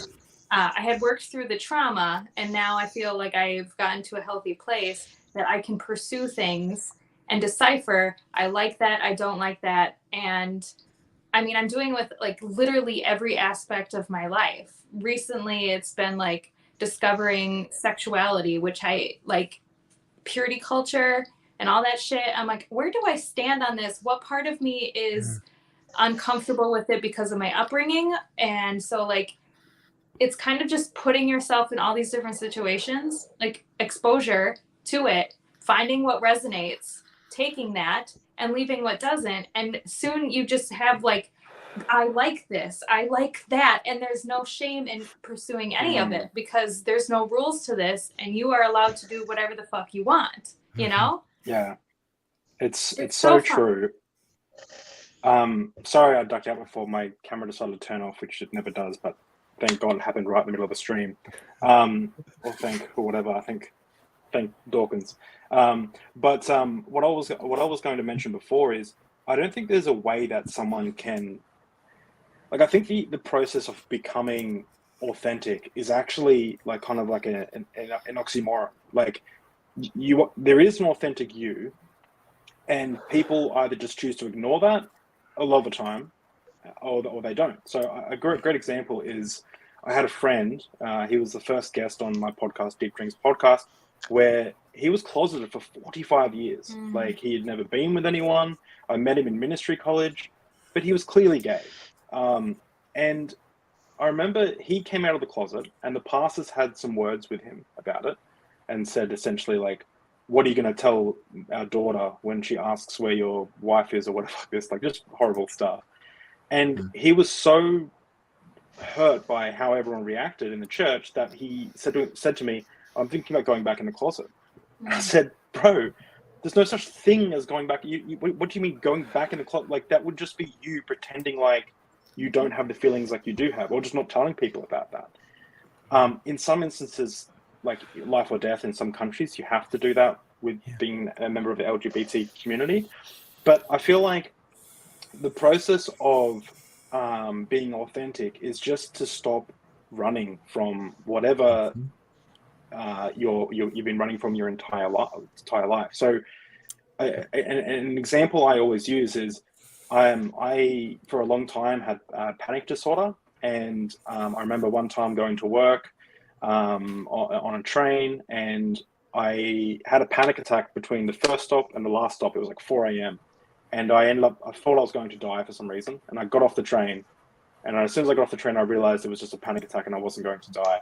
I had worked through the trauma, and now I feel like I've gotten to a healthy place that I can pursue things and decipher. I like that. I don't like that. And I mean, I'm doing with like literally every aspect of my life. Recently, it's been like discovering sexuality, which I like, purity culture and all that shit. I'm like, where do I stand on this? What part of me is uncomfortable with it because of my upbringing? And so like, it's kind of just putting yourself in all these different situations, like exposure to it, finding what resonates, taking that and leaving what doesn't. And soon you just have like, I like this, I like that. And there's no shame in pursuing any of it because there's no rules to this and you are allowed to do whatever the fuck you want, you know? Yeah. It's so true. Sorry I ducked out before my camera decided to turn off, which it never does, but thank God it happened right in the middle of the stream. Or thank Dawkins. But what I was going to mention before is I don't think there's a way that someone can, like, I think the process of becoming authentic is actually like kind of like an oxymoron. Like there is an authentic you, and people either just choose to ignore that a lot of the time, or they don't. So a great example is I had a friend. He was the first guest on my podcast, Deep Drinks Podcast, where he was closeted for 45 years. Like he had never been with anyone. I met him in ministry college, but he was clearly gay. And I remember he came out of the closet and the pastors had some words with him about it and said essentially like, what are you going to tell our daughter when she asks where your wife is or whatever like this, like just horrible stuff. And he was so hurt by how everyone reacted in the church that he said to me, I'm thinking about going back in the closet. I said, bro, there's no such thing as going back. What do you mean going back in the closet? Like that would just be you pretending like you don't have the feelings like you do have, or just not telling people about that. In some instances, like life or death in some countries, you have to do that with being a member of the LGBT community. But I feel like the process of being authentic is just to stop running from whatever you've been running from your entire life. So an example I always use is I for a long time had panic disorder, and I remember one time going to work on a train, and I had a panic attack between the first stop and the last stop. It was like 4 a.m. and I thought I was going to die for some reason, and I got off the train, and as soon as I got off the train I realized it was just a panic attack and I wasn't going to die.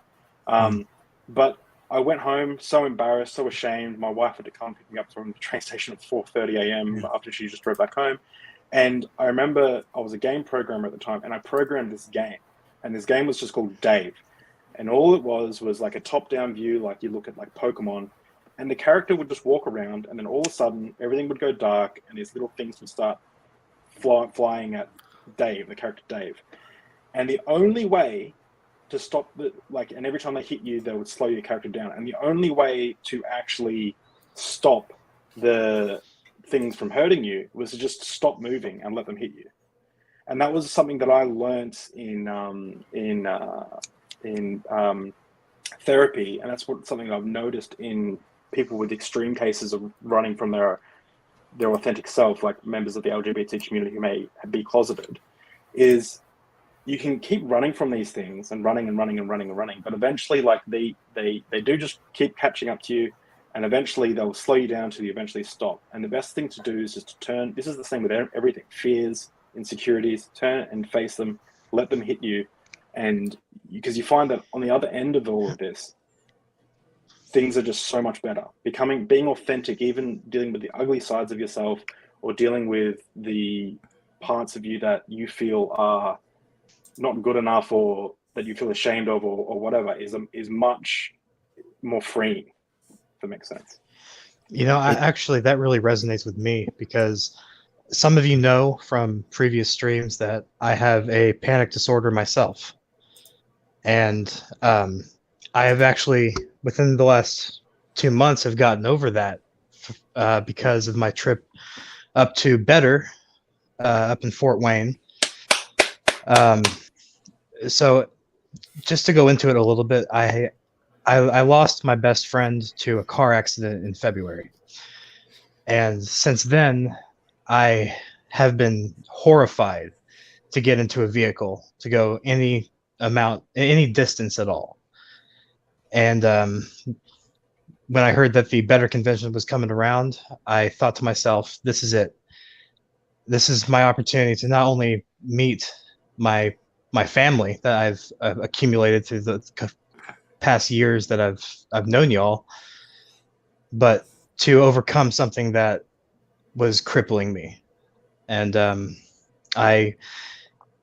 But I went home so embarrassed, so ashamed. My wife had to come pick me up from the train station at 4:30 a.m. after she just drove back home. And I remember I was a game programmer at the time, and I programmed this game. And this game was just called Dave. And all it was like a top-down view, like you look at like Pokemon, and the character would just walk around, and then all of a sudden everything would go dark, and these little things would start flying at Dave, the character Dave. And the only way to stop and every time they hit you, they would slow your character down. And the only way to actually stop the things from hurting you was to just stop moving and let them hit you. And that was something that I learned in therapy, and that's something I've noticed in people with extreme cases of running from their authentic self, like members of the LGBT community who may be closeted, is you can keep running from these things and running, but eventually, like they do just keep catching up to you, and eventually they'll slow you down till you eventually stop. And the best thing to do is just to turn. This is the same with everything: fears, insecurities. Turn and face them. Let them hit you, and because you find that on the other end of all of this, things are just so much better. Being authentic, even dealing with the ugly sides of yourself, or dealing with the parts of you that you feel are not good enough, or that you feel ashamed of, or whatever, is much more freeing. If that makes sense. You know, actually, that really resonates with me, because some of you know from previous streams that I have a panic disorder myself. And I have actually, within the last 2 months, have gotten over that because of my trip up to Better, up in Fort Wayne. So just to go into it a little bit, I lost my best friend to a car accident in February. And since then, I have been horrified to get into a vehicle, to go any distance at all. And when I heard that the Better convention was coming around, I thought to myself, this is it. This is my opportunity to not only meet my family that I've accumulated through the past years that I've known y'all, but to overcome something that was crippling me. And I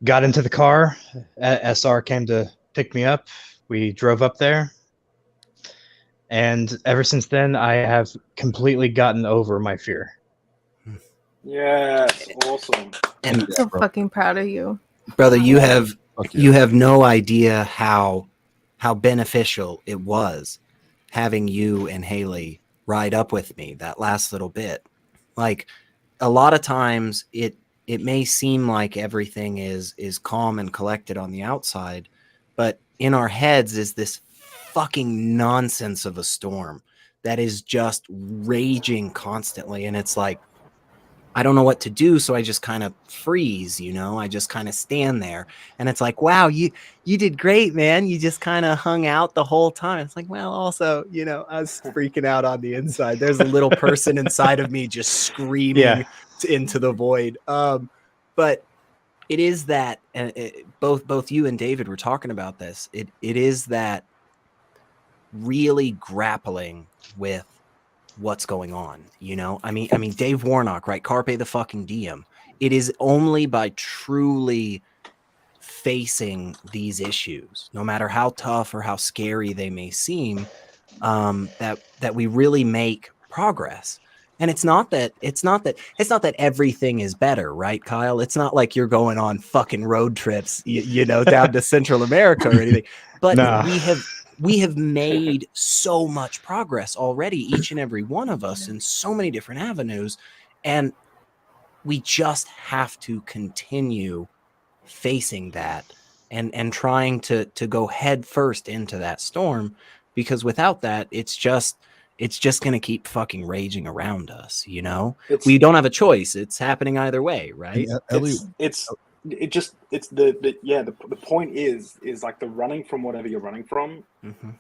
got into the car. SR came to pick me up. We drove up there. And ever since then, I have completely gotten over my fear. Yes, awesome. And I'm so fucking proud of you. brother, you have no idea how beneficial it was having you and Haleigh ride up with me that last little bit. Like, a lot of times it may seem like everything is calm and collected on the outside, but in our heads is this fucking nonsense of a storm that is just raging constantly. And it's like, I don't know what to do, so I just kind of freeze, you know? I just kind of stand there. And it's like, wow, you did great, man. You just kind of hung out the whole time. It's like, well, also, you know, I was freaking out on the inside. There's a little person inside of me just screaming into the void. But it is that, both you and David were talking about this. It is that really grappling with what's going on, you know? I mean, Dave Warnock, right? Carpe the fucking diem. It is only by truly facing these issues, no matter how tough or how scary they may seem, that we really make progress. And it's not that everything is better, right, Kyle? It's not like you're going on fucking road trips, you know, down to Central America or anything. But Nah. we have made so much progress already, each and every one of us, in so many different avenues. And we just have to continue facing that and trying to go head first into that storm, because without that, it's just going to keep fucking raging around us, you know? We don't have a choice. It's happening either way, right? The point is like the running from whatever you're running from.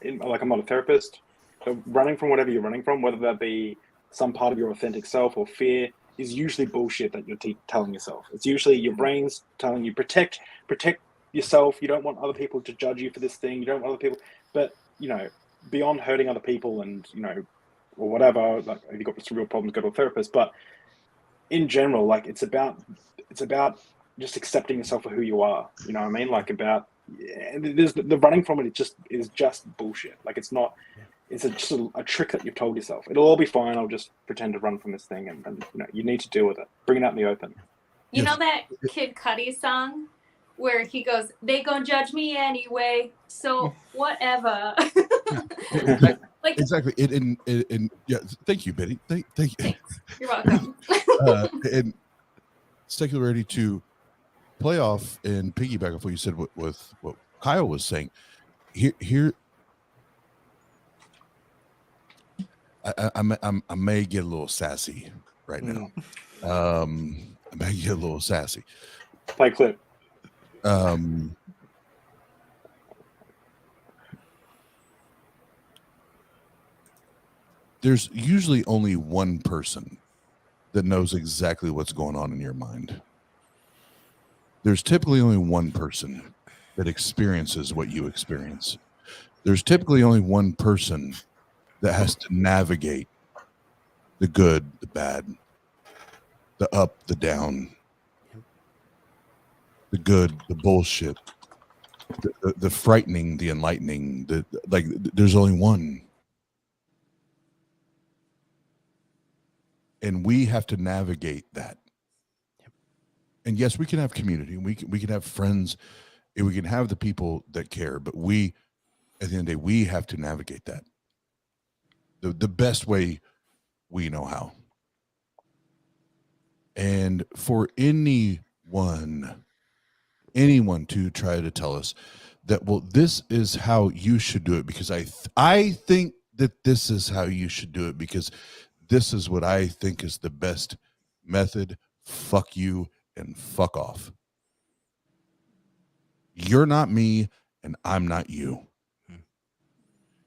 Like, I'm not a therapist, but running from whatever you're running from, whether that be some part of your authentic self or fear, is usually bullshit that you're telling yourself. It's usually your brain's telling you, protect yourself. You don't want other people to judge you for this thing. You don't want other people, but you know, beyond hurting other people and, you know, or whatever, like, if you've got some real problems, go to a therapist. But in general, like, it's about just accepting yourself for who you are. You know what I mean? Like, there's the running from it is just bullshit. Like, it's not. It's just a trick that you've told yourself. It'll all be fine. I'll just pretend to run from this thing, and you know, you need to deal with it. Bring it out in the open. You know that Kid Cudi song where he goes, "They gonna judge me anyway, so whatever." Like, exactly. Yeah. Thank you, Betty. Thank you. You're welcome. And Secularity, to play off and piggyback off what you said with what Kyle was saying. Here. I may get a little sassy right now. I may get a little sassy. Play clip. There's usually only one person that knows exactly what's going on in your mind. There's typically only one person that experiences what you experience. There's typically only one person that has to navigate the good, the bad, the up, the down, the good, the bullshit, the frightening, the enlightening. There's only one. And we have to navigate that. And yes, we can have community, we can have friends, and we can have the people that care, but we, at the end of the day, we have to navigate that the best way we know how. And for anyone to try to tell us that, well, this is how you should do it because I think that this is how you should do it because this is what I think is the best method, fuck you and fuck off. You're not me and I'm not you.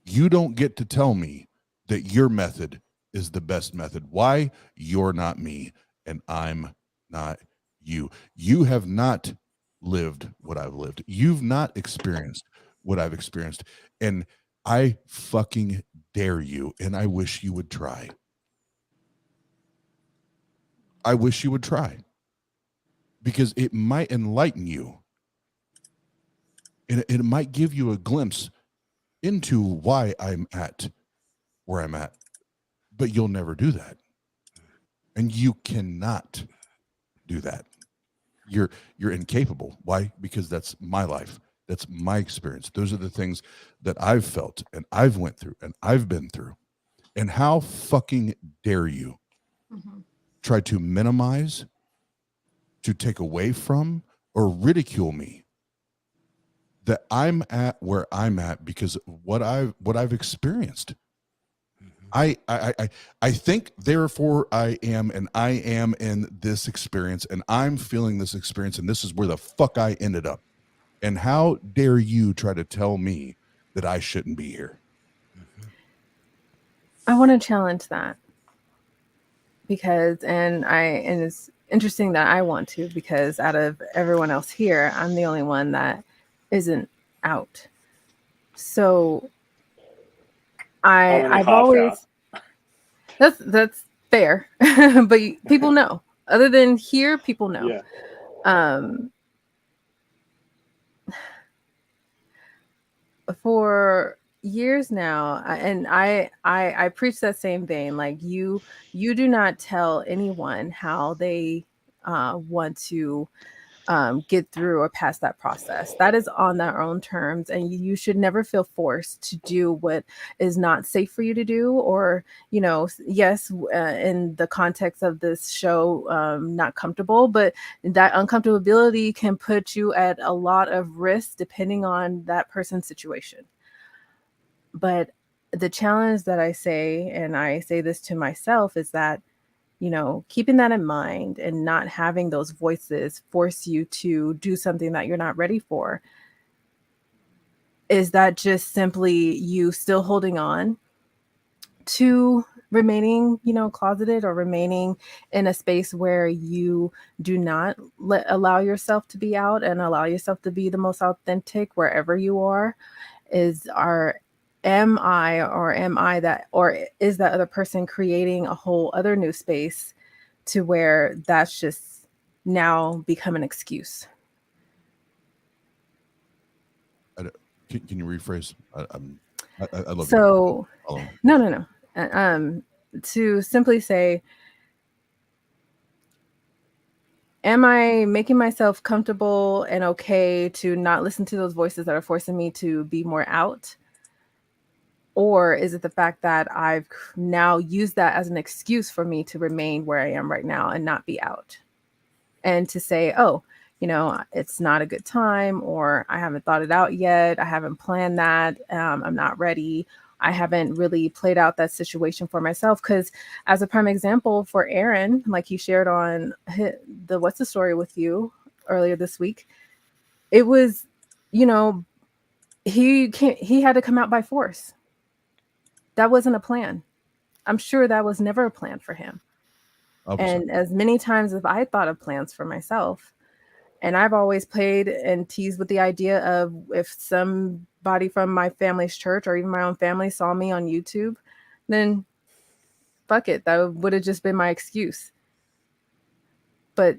You don't get to tell me that your method is the best method. Why? You're not me and I'm not you. You have not lived what I've lived. You've not experienced what I've experienced. And I fucking dare you, and I wish you would try. I wish you would try. Because it might enlighten you. And it might give you a glimpse into why I'm at where I'm at. But you'll never do that. And you cannot do that. You're incapable. Why? Because that's my life. That's my experience. Those are the things that I've felt and I've went through and I've been through. And how fucking dare you try to minimize, to take away from, or ridicule me that I'm at where I'm at because of what I've experienced. I think, therefore I am, and I am in this experience, and I'm feeling this experience, and this is where the fuck I ended up. And how dare you try to tell me that I shouldn't be here? I want to challenge that because, and it's interesting that I want to, because out of everyone else here, I'm the only one that isn't out. So I've always out. That's fair, but people know. Other than here, people know. Yeah. For years now, and I preach that same vein. Like you do not tell anyone how they want to get through or pass that process. That is on their own terms, and you should never feel forced to do what is not safe for you to do, or yes, in the context of this show, not comfortable, but that uncomfortability can put you at a lot of risk depending on that person's situation. But the challenge that I say, and I say this to myself, is that keeping that in mind and not having those voices force you to do something that you're not ready for. Is that just simply you still holding on to remaining, closeted, or remaining in a space where you do not allow yourself to be out and allow yourself to be the most authentic wherever you are? Am I that, or is that other person creating a whole other new space to where that's just now become an excuse? Can you rephrase? I love so you. No. To simply say, am I making myself comfortable and okay to not listen to those voices that are forcing me to be more out? Or is it the fact that I've now used that as an excuse for me to remain where I am right now and not be out? And to say, oh, it's not a good time, or I haven't thought it out yet. I haven't planned that. I'm not ready. I haven't really played out that situation for myself. Because as a prime example for Aaron, like he shared on the What's the Story with you earlier this week, it was, you know, he had to come out by force. That wasn't a plan. I'm sure that was never a plan for him. And as many times as I thought of plans for myself, and I've always played and teased with the idea of if somebody from my family's church or even my own family saw me on YouTube, then fuck it, that would have just been my excuse. But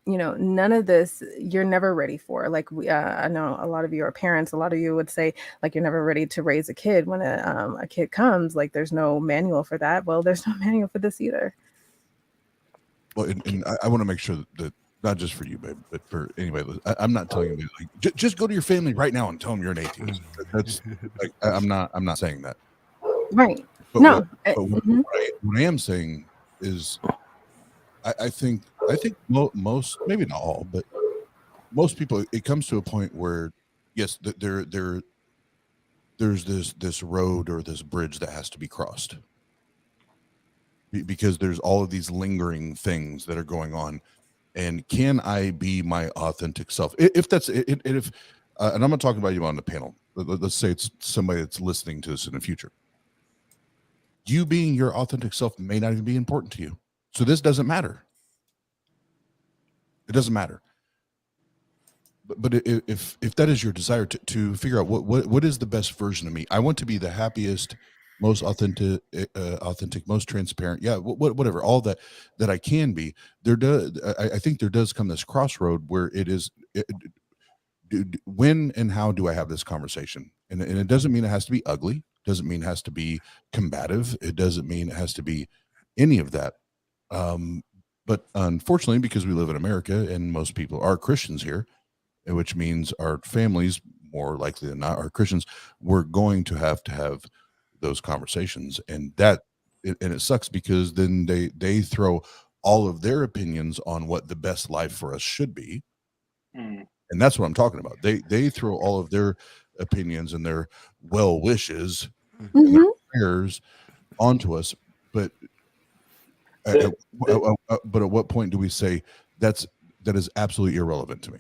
you know, none of this you're never ready for. Like I know a lot of you are parents. A lot of you would say like you're never ready to raise a kid when a kid comes. Like there's no manual for that. Well, there's no manual for this either. Well, and I want to make sure that not just for you, babe, but for anybody. I'm not telling you like just go to your family right now and tell them you're an atheist. That's like I'm not saying that. Right. But No. What I am saying is, I think most, maybe not all, but most people, it comes to a point where yes, there's this road or this bridge that has to be crossed because there's all of these lingering things that are going on. And can I be my authentic self? If that's it, and I'm not talking about you on the panel. Let's say it's somebody that's listening to this in the future. You being your authentic self may not even be important to you. So this doesn't matter. It doesn't matter. But if that is your desire to figure out what is the best version of me, I want to be the happiest, most authentic, most transparent. Yeah, whatever, all that I can be. I think there does come this crossroad where it is. When and how do I have this conversation? And it doesn't mean it has to be ugly. Doesn't mean it has to be combative. It doesn't mean it has to be any of that. But unfortunately, because we live in America and most people are Christians here, which means our families, more likely than not, are Christians, we're going to have those conversations. And it sucks because then they throw all of their opinions on what the best life for us should be. And that's what I'm talking about. They throw all of their opinions and their well wishes and their prayers onto us. But at what point do we say that is absolutely irrelevant to me?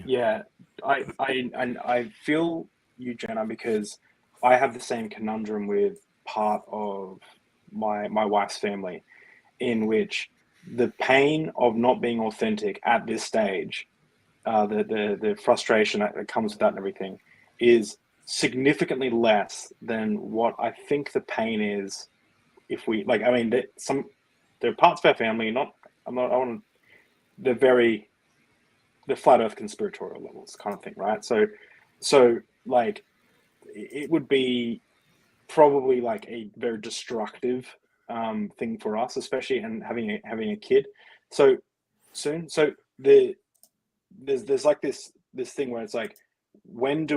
Yeah, I feel you, Jena, because I have the same conundrum with part of my wife's family, in which the pain of not being authentic at this stage, the frustration that comes with that and everything, is significantly less than what I think the pain is if we like. I mean, there are parts of our family. They're flat Earth conspiratorial levels kind of thing, right? So like it would be probably like a very destructive thing for us, especially and having a kid so soon. So there's like this thing where it's like, when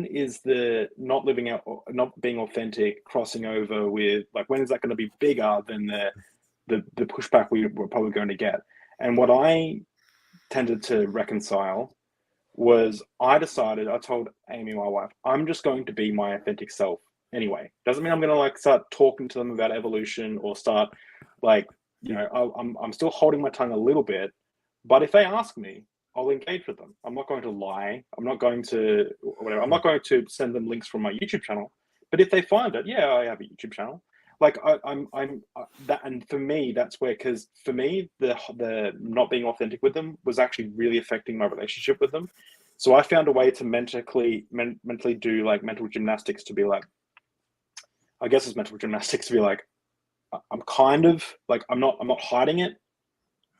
is the not living out or not being authentic crossing over with, like, when is that going to be bigger than the pushback we're probably going to get? And what I tended to reconcile was I told Amy, my wife, I'm just going to be my authentic self anyway. Doesn't mean I'm going to like start talking to them about evolution or start like, you know, I'm still holding my tongue a little bit, but if they ask me, I'll engage with them. I'm not going to lie. I'm not going to whatever. I'm not going to send them links from my YouTube channel. But if they find it, yeah, I have a YouTube channel. Like I'm that, and for me, that's where, because for me, the not being authentic with them was actually really affecting my relationship with them. So I found a way to mentally do like mental gymnastics to be like, I guess it's mental gymnastics to be like, I'm kind of like, I'm not hiding it,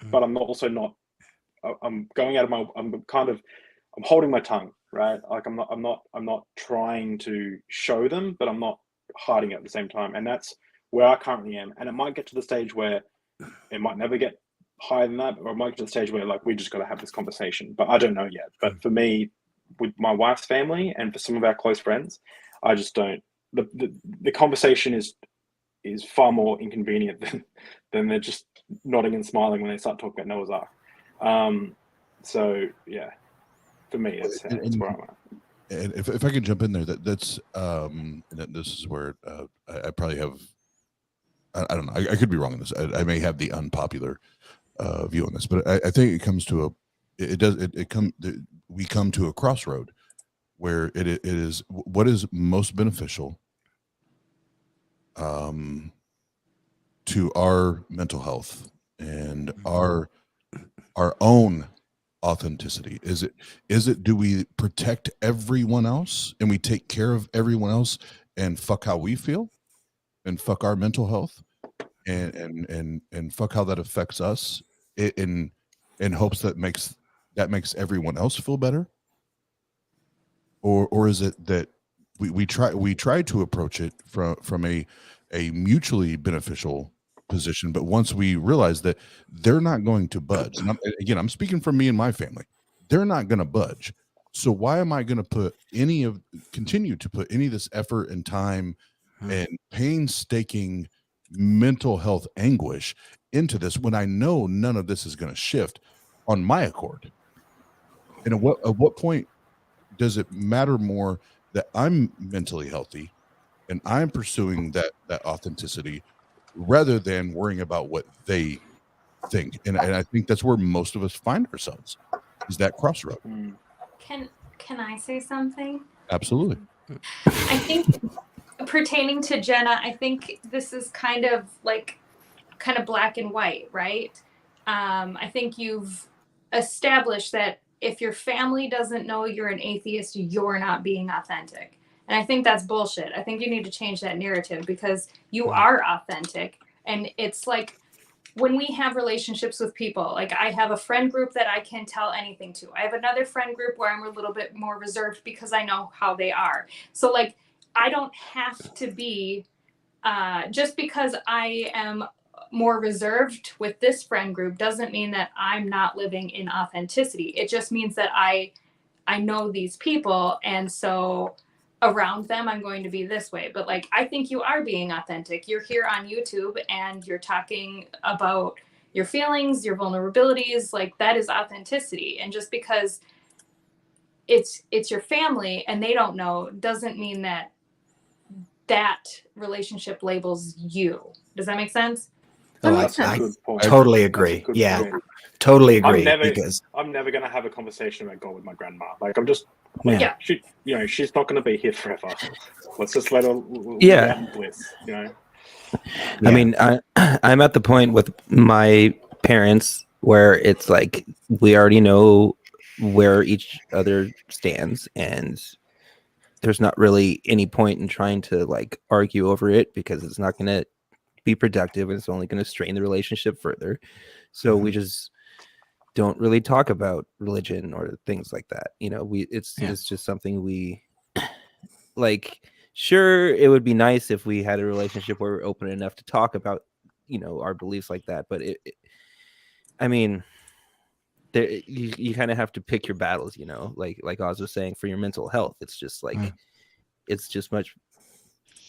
but I'm also not. I'm going out of my. I'm holding my tongue, right? Like I'm not trying to show them, but I'm not hiding it at the same time, and that's where I currently am. And it might get to the stage where it might never get higher than that, or it might get to the stage where like we just got to have this conversation. But I don't know yet. But for me, with my wife's family and for some of our close friends, I just don't. The conversation is far more inconvenient than they're just nodding and smiling when they start talking about Noah's Ark. So yeah, for me, it's where I'm at. And if I can jump in there, that's this is where I probably have. I don't know. I could be wrong on this. I may have the unpopular view on this, but I think it comes to we come to a crossroad where it is what is most beneficial to our mental health and our own authenticity. Is it do we protect everyone else and we take care of everyone else and fuck how we feel and fuck our mental health and fuck how that affects us in hopes that makes everyone else feel better? Or is it that we try to approach it from a mutually beneficial position, but once we realize that they're not going to budge, and I'm speaking for me and my family, they're not going to budge. So why am I going to continue to put any of this effort and time and painstaking mental health anguish into this when I know none of this is going to shift on my accord? And at what point does it matter more that I'm mentally healthy and I'm pursuing that authenticity rather than worrying about what they think? And I think that's where most of us find ourselves, is that crossroad. Can I say something? Absolutely. I think pertaining to Jena, I think this is kind of black and white, right? I think you've established that if your family doesn't know you're an atheist, you're not being authentic. And I think that's bullshit. I think you need to change that narrative because you are authentic. And it's like when we have relationships with people, like I have a friend group that I can tell anything to. I have another friend group where I'm a little bit more reserved because I know how they are. So like, I don't have to be, just because I am more reserved with this friend group doesn't mean that I'm not living in authenticity. It just means that I know these people. And so around them, I'm going to be this way. But like, I think you are being authentic. You're here on YouTube and you're talking about your feelings, your vulnerabilities. Like that is authenticity. And just because it's your family and they don't know doesn't mean that relationship labels you. Does that make sense? I totally agree. Yeah, totally agree. I'm never going to have a conversation about God with my grandma. Like I'm just, she's not going to be here forever. Let's just let her live in bliss, I mean, I'm at the point with my parents where it's like we already know where each other stands, and there's not really any point in trying to like argue over it because it's not going to be productive and it's only going to strain the relationship further. So we just don't really talk about religion or things like that. It's just something we like. Sure, it would be nice if we had a relationship where we're open enough to talk about, our beliefs like that. But I mean, you kind of have to pick your battles, like Oz was saying, for your mental health. It's just like, it's just much.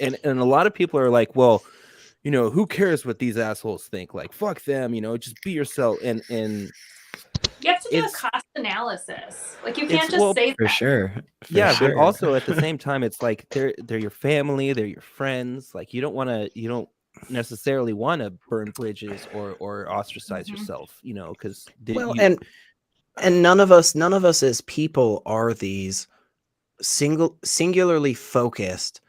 And a lot of people are like, well, who cares what these assholes think? Like, fuck them, just be yourself. And you have to do a cost analysis. Like you can't just say that. For sure. But also at the same time, it's like they're your family, they're your friends. Like you don't necessarily want to burn bridges or ostracize yourself, because and none of us as people are these singularly focused,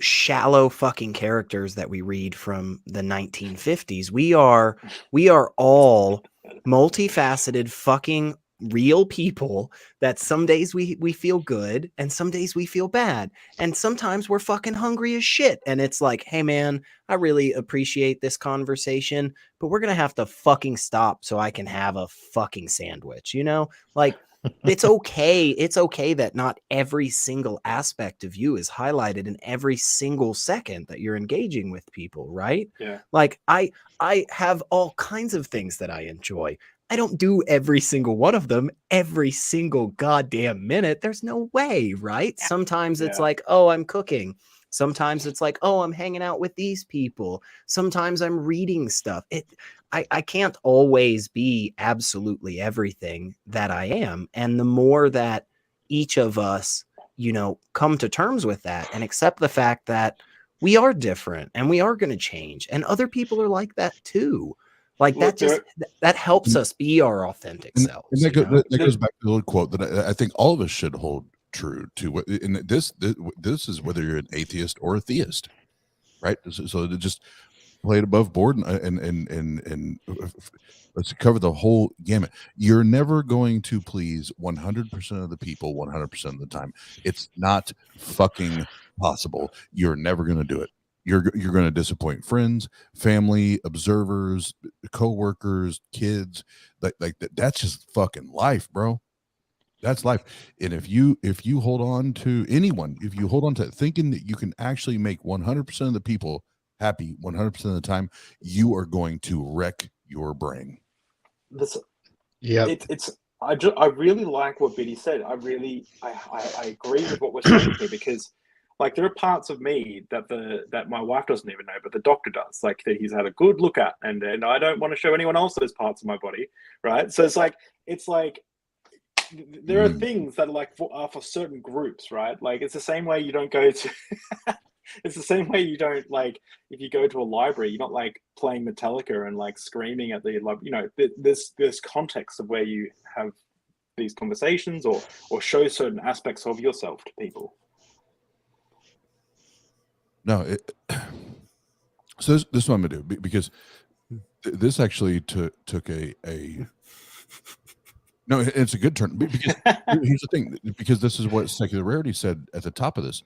shallow fucking characters that we read from the 1950s. We are all multifaceted fucking real people that some days we feel good and some days we feel bad. And sometimes we're fucking hungry as shit. And it's like, hey man, I really appreciate this conversation, but we're going to have to fucking stop so I can have a fucking sandwich, like, it's okay. It's okay that not every single aspect of you is highlighted in every single second that you're engaging with people, right? Yeah. Like I have all kinds of things that I enjoy. I don't do every single one of them every single goddamn minute. There's no way, right? Sometimes it's like, oh, I'm cooking. Sometimes it's like, oh, I'm hanging out with these people. Sometimes I'm reading stuff. I can't always be absolutely everything that I am. And the more that each of us, come to terms with that and accept the fact that we are different and we are going to change and other people are like that too. Like Look, that helps us be our authentic selves. And that goes back to the little quote that I think all of us should hold true to. And this is whether you're an atheist or a theist, right? So to just play it above board and let's cover the whole gamut. You're never going to please 100% of the people 100% of the time. It's not fucking possible. You're never going to do it. You're going to disappoint friends, family, observers, co-workers, kids. Like that's just fucking life, bro. That's life. And if you hold on to anyone, if you hold on to thinking that you can actually make 100% of the people happy 100% of the time, you are going to wreck your brain. I really like what Biddy said. I agree with what we're saying here, because like there are parts of me that my wife doesn't even know, but the doctor does, like that he's had a good look at, and I don't want to show anyone else those parts of my body, right? So it's like there are things that are like for certain groups, right? Like it's the same way you don't go to it's the same way you don't, like, if you go to a library, you're not like playing Metallica and like screaming at the, you know, there's context of where you have these conversations or show certain aspects of yourself to people. No, so this is what I'm gonna do, because this actually took a no, it's a good turn, because here's the thing, because this is what Secular Rarity said at the top of this.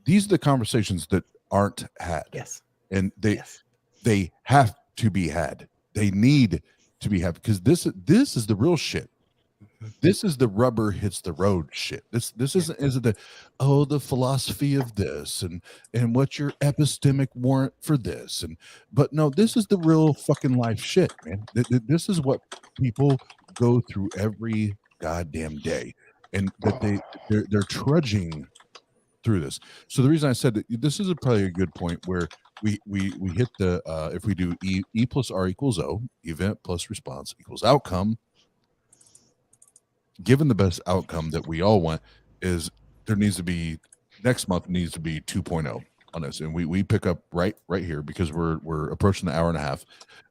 These are the conversations that aren't had. Yes. And they have to be had. They need to be had, because this is the real shit. This is the rubber hits the road shit. This isn't the philosophy of this and what's your epistemic warrant for this, but no, this is the real fucking life shit, man. This is what people go through every goddamn day, and that they're trudging through this. So the reason I said that this is probably a good point where we hit the if we do E plus R equals O, event plus response equals outcome. Given the best outcome that we all want, is there needs to be, next month needs to be 2.0 on this, and we pick up right here, because we're approaching the hour and a half,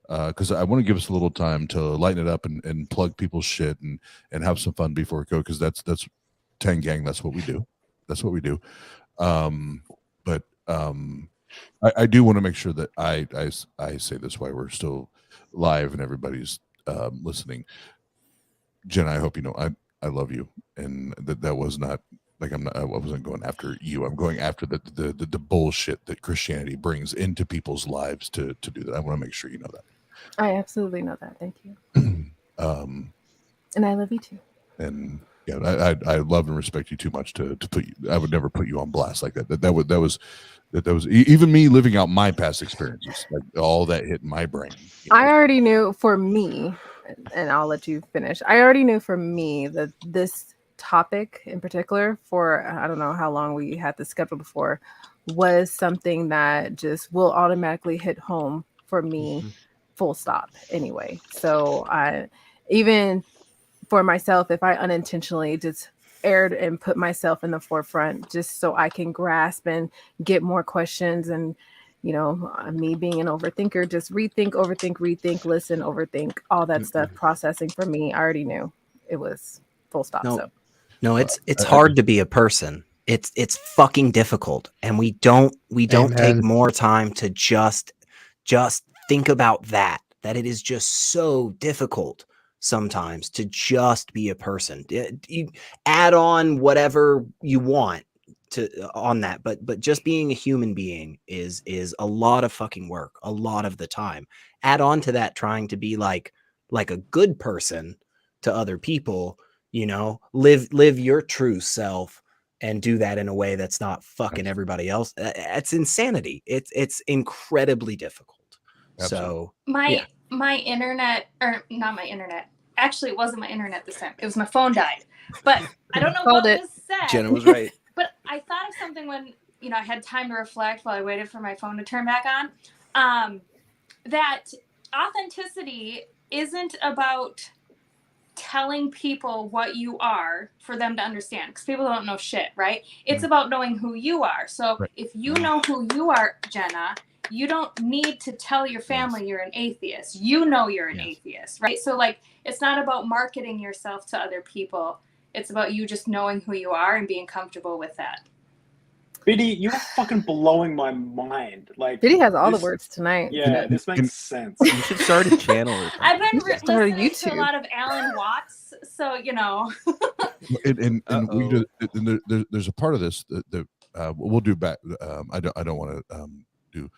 because I want to give us a little time to lighten it up and plug people's shit and have some fun before we go, because that's Tang Gang. That's what we do. That's what we do. But I do want to make sure that I say this while we're still live and everybody's listening. Jen, I hope you know I love you, and that was not like I wasn't going after you. I'm going after the bullshit that Christianity brings into people's lives to do that. I want to make sure you know that. I absolutely know that. Thank you. And I love you too. And yeah, I love and respect you too much to put you. I would never put you on blast like that. That was even me living out my past experiences. Like all that hit my brain. I already knew, for me, and I'll let you finish. I already knew for me that this topic in particular, for I don't know how long we had this scheduled before, was something that just will automatically hit home for me, full stop. Anyway, so even for myself, if I unintentionally just aired and put myself in the forefront, just so I can grasp and get more questions, and you know, me being an overthinker, just rethink, listen, overthink, all that stuff, processing for me, I already knew it was full stop. No, it's hard to be a person. It's fucking difficult, and we don't take more time to just think about that it is just so difficult sometimes to just be a person. You add on whatever you want on that, but just being a human being is a lot of fucking work a lot of the time. Add on to that trying to be like a good person to other people, you know, live your true self and do that in a way that's not fucking everybody else. It's insanity. It's incredibly difficult. Absolutely. So my internet, or not my internet, actually it wasn't my internet this time, it was my phone died, but I don't know what was said. Jenna was right. But I thought of something when, you know, I had time to reflect while I waited for my phone to turn back on, that authenticity isn't about telling people what you are for them to understand, because people don't know shit, right? It's about knowing who you are. So if you know who you are, Jenna, you don't need to tell your family you're an atheist. You know you're an atheist, right? So like, it's not about marketing yourself to other people. It's about you just knowing who you are and being comfortable with that. Biddy, you're fucking blowing my mind. Like, Biddy has all the words tonight. Yeah, this makes sense. You should start a channel or something. I've been start a listening to a YouTube. lot of Alan Watts, so you know. And we do, and there's a part of this that we'll do back. I don't want to do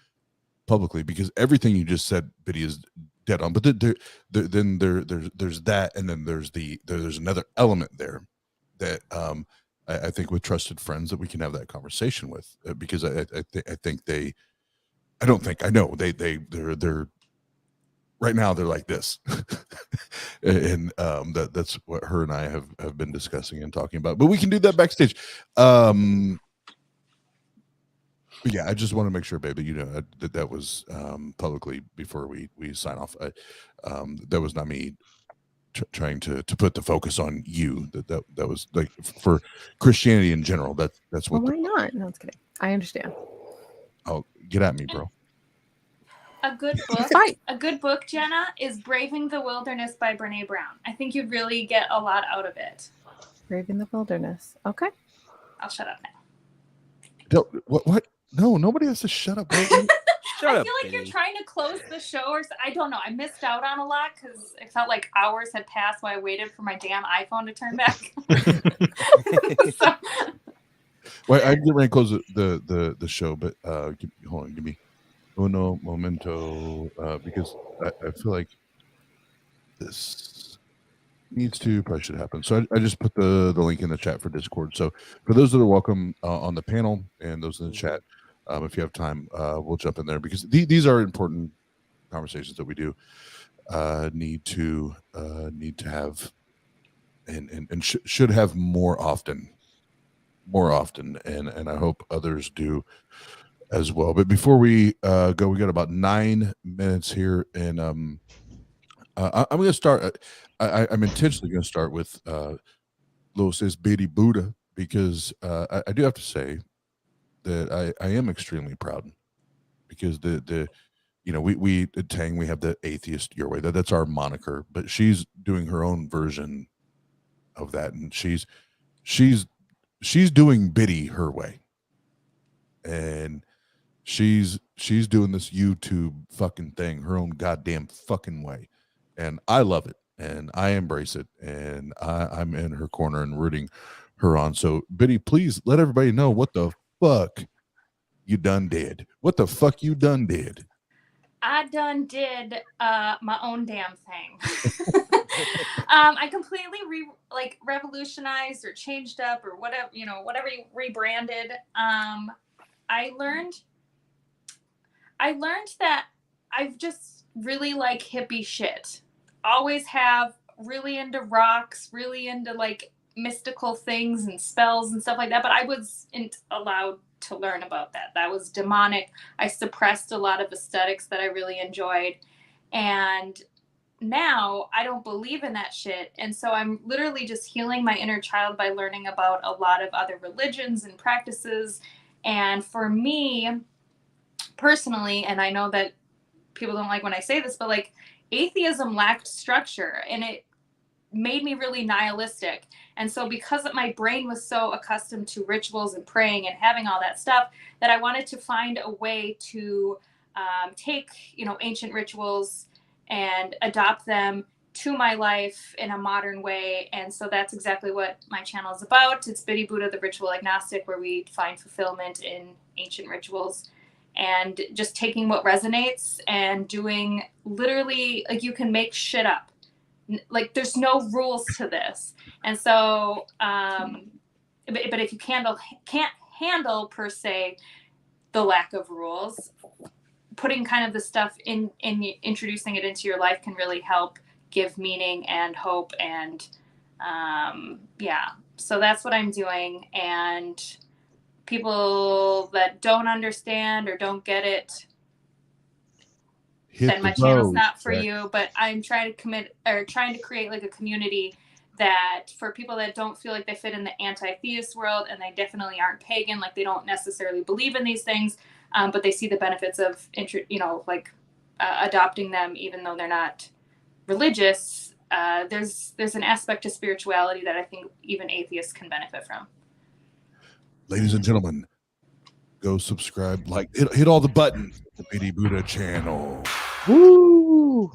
publicly because everything you just said, Biddy, is dead on. But then there's that, and then there's another element there that I think with trusted friends that we can have that conversation with because I know they're right now they're like this and that's what her and I have been discussing and talking about, but we can do that backstage. But yeah, I just want to make sure, baby, you know that was publicly before we sign off. That was not me trying to put the focus on you. That was like for Christianity in general. That's what. Well, why not? No, it's kidding. I understand. Oh, get at me, bro. A good book, Jena, is Braving the Wilderness by Brene Brown. I think you'd really get a lot out of it. Braving the Wilderness. Okay. I'll shut up now. What? No, nobody has to shut up. I feel like you're trying to close the show, or I don't know. I missed out on a lot because it felt like hours had passed while I waited for my damn iPhone to turn back. So. Well, I get ready to close the show, but hold on, give me uno momento because I feel like this probably should happen. So I just put the link in the chat for Discord. So for those that are welcome on the panel and those in the chat, if you have time, we'll jump in there because these are important conversations that we do need to have and should have more often, and I hope others do as well. But before we go, we got about 9 minutes here, and I'm going to start. I'm intentionally going to start with Lewis's Biddy Buddha because I do have to say that I am extremely proud because we at TANG we have the Atheist Your Way, that's our moniker, but she's doing her own version of that, and she's doing Biddy her way, and she's doing this YouTube fucking thing her own goddamn fucking way, and I love it and I embrace it, and I'm in her corner and rooting her on. So Biddy, please let everybody know what the fuck you done did. What the fuck you done did? I done did my own damn thing. I completely revolutionized or changed up or whatever you rebranded. I learned that I've just really like hippie shit. Always have, really into rocks, really into like mystical things and spells and stuff like that, but I wasn't allowed to learn about that. That was demonic. I suppressed a lot of aesthetics that I really enjoyed, and now I don't believe in that shit. And so I'm literally just healing my inner child by learning about a lot of other religions and practices. And for me personally, and I know that people don't like when I say this, but like atheism lacked structure and it made me really nihilistic. And so because my brain was so accustomed to rituals and praying and having all that stuff, that I wanted to find a way to take, ancient rituals and adopt them to my life in a modern way. And so that's exactly what my channel is about. It's Biddy Buddha, the Ritual Agnostic, where we find fulfillment in ancient rituals and just taking what resonates and doing literally, like, you can make shit up. Like, there's no rules to this. And so, but if you can't handle per se the lack of rules, putting kind of the stuff in introducing it into your life can really help give meaning and hope. And so that's what I'm doing. And people that don't understand or don't get it, then my channel's not for you. But I'm trying to create like a community that for people that don't feel like they fit in the anti-theist world, and they definitely aren't pagan, like they don't necessarily believe in these things, but they see the benefits of adopting them, even though they're not religious. There's an aspect to spirituality that I think even atheists can benefit from. Ladies and gentlemen, go subscribe, like, hit all the buttons. The Bitty Buddha channel. Woo!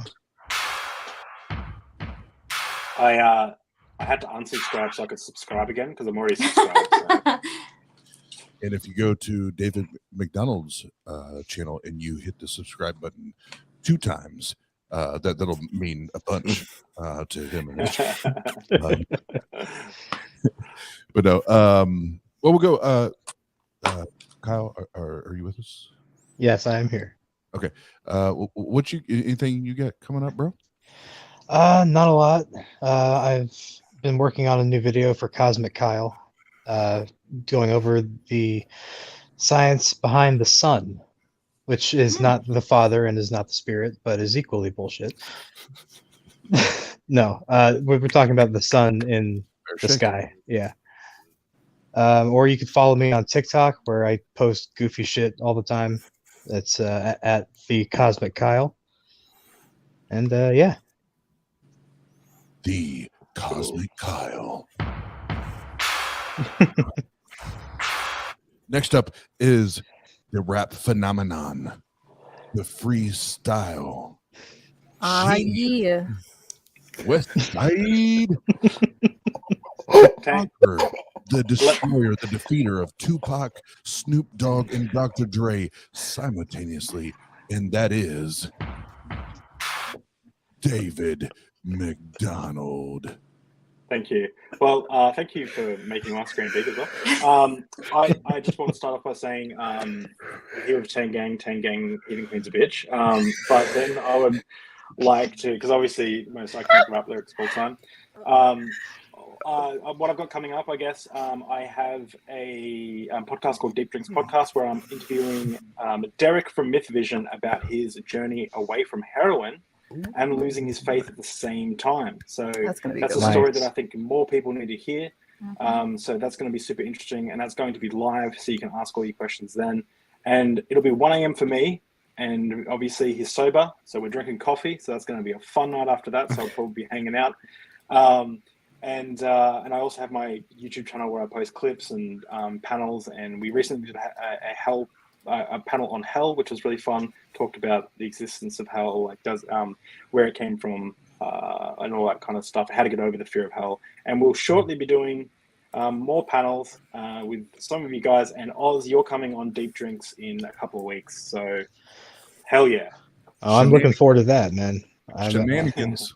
I had to unsubscribe so I could subscribe again because I'm already subscribed. So. And if you go to David McDonald's channel and you hit the subscribe button 2 times, that'll mean a bunch to him and his channel. But no, well, we'll go. Kyle, are you with us? Yes, I am here. Okay. Anything you got coming up, bro? Not a lot. I've been working on a new video for CosmicKyle, going over the science behind the sun, which is not the father and is not the spirit, but is equally bullshit. No, we're talking about the sun in the sky. Yeah. Or you could follow me on TikTok, where I post goofy shit all the time. That's at the CosmicKyle. And yeah. The CosmicKyle. Next up is the rap phenomenon, the freestyle. Yeah. West Side. Conquer, the destroyer, the defeater of Tupac, Snoop Dogg, and Dr. Dre simultaneously, and that is David McDonald. Thank you. Well, thank you for making my screen big as well. I just want to start off by saying, here with TANG Gang, Eating Queen's a bitch. But then I would like to, because obviously most I can rap lyrics all the time. What I've got coming up, I guess, I have a podcast called Deep Drinks Podcast, where I'm interviewing Derek from Myth Vision about his journey away from heroin and losing his faith at the same time. So that's a story that I think more people need to hear. So that's going to be super interesting, and that's going to be live, so you can ask all your questions then. And it'll be 1 a.m. for me, and obviously he's sober, so we're drinking coffee. So that's going to be a fun night after that. So I'll probably be hanging out. And I also have my YouTube channel where I post clips and panels. And we recently did a panel on hell, which was really fun. Talked about the existence of hell, where it came from, and all that kind of stuff. How to get over the fear of hell. And we'll shortly be doing more panels with some of you guys. And Oz, you're coming on Deep Drinks in a couple of weeks. So hell yeah! Oh, I'm looking forward to that, man. Shenanigans.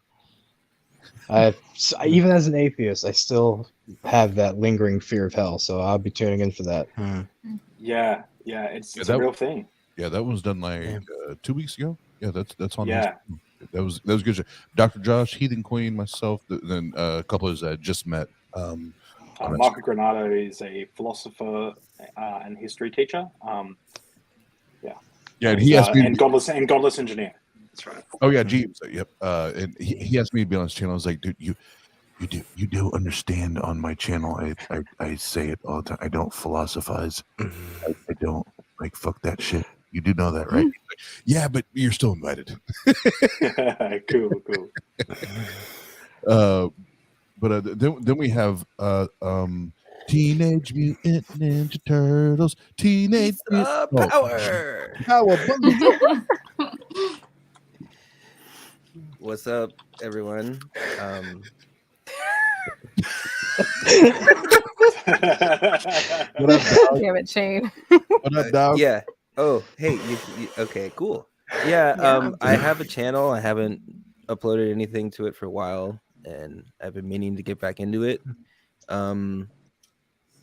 Even as an atheist, I still have that lingering fear of hell, so I'll be tuning in for that. Yeah, it's a real thing. Yeah, that was done 2 weeks ago. Yeah, that's on. Yeah, that was good. Dr. Josh, Heathen Queen, myself, then a couple of us I just met. Marco Granado is a philosopher and history teacher. Yeah, and he asked me, and Godless engineer. That's right. Oh yeah, Jeeves. Yep. And he asked me to be on his channel. I was like, dude, you do understand on my channel. I say it all the time. I don't philosophize. I don't fuck that shit. You do know that, right? Like, yeah, but you're still invited. Cool. But then we have Teenage Mutant Ninja Turtles. Teenage Power. What's up, everyone? What up, dog? Damn it, Shane. What up, dog? Yeah. Oh, hey. You okay, cool. Yeah. I have a channel. I haven't uploaded anything to it for a while, and I've been meaning to get back into it. I'm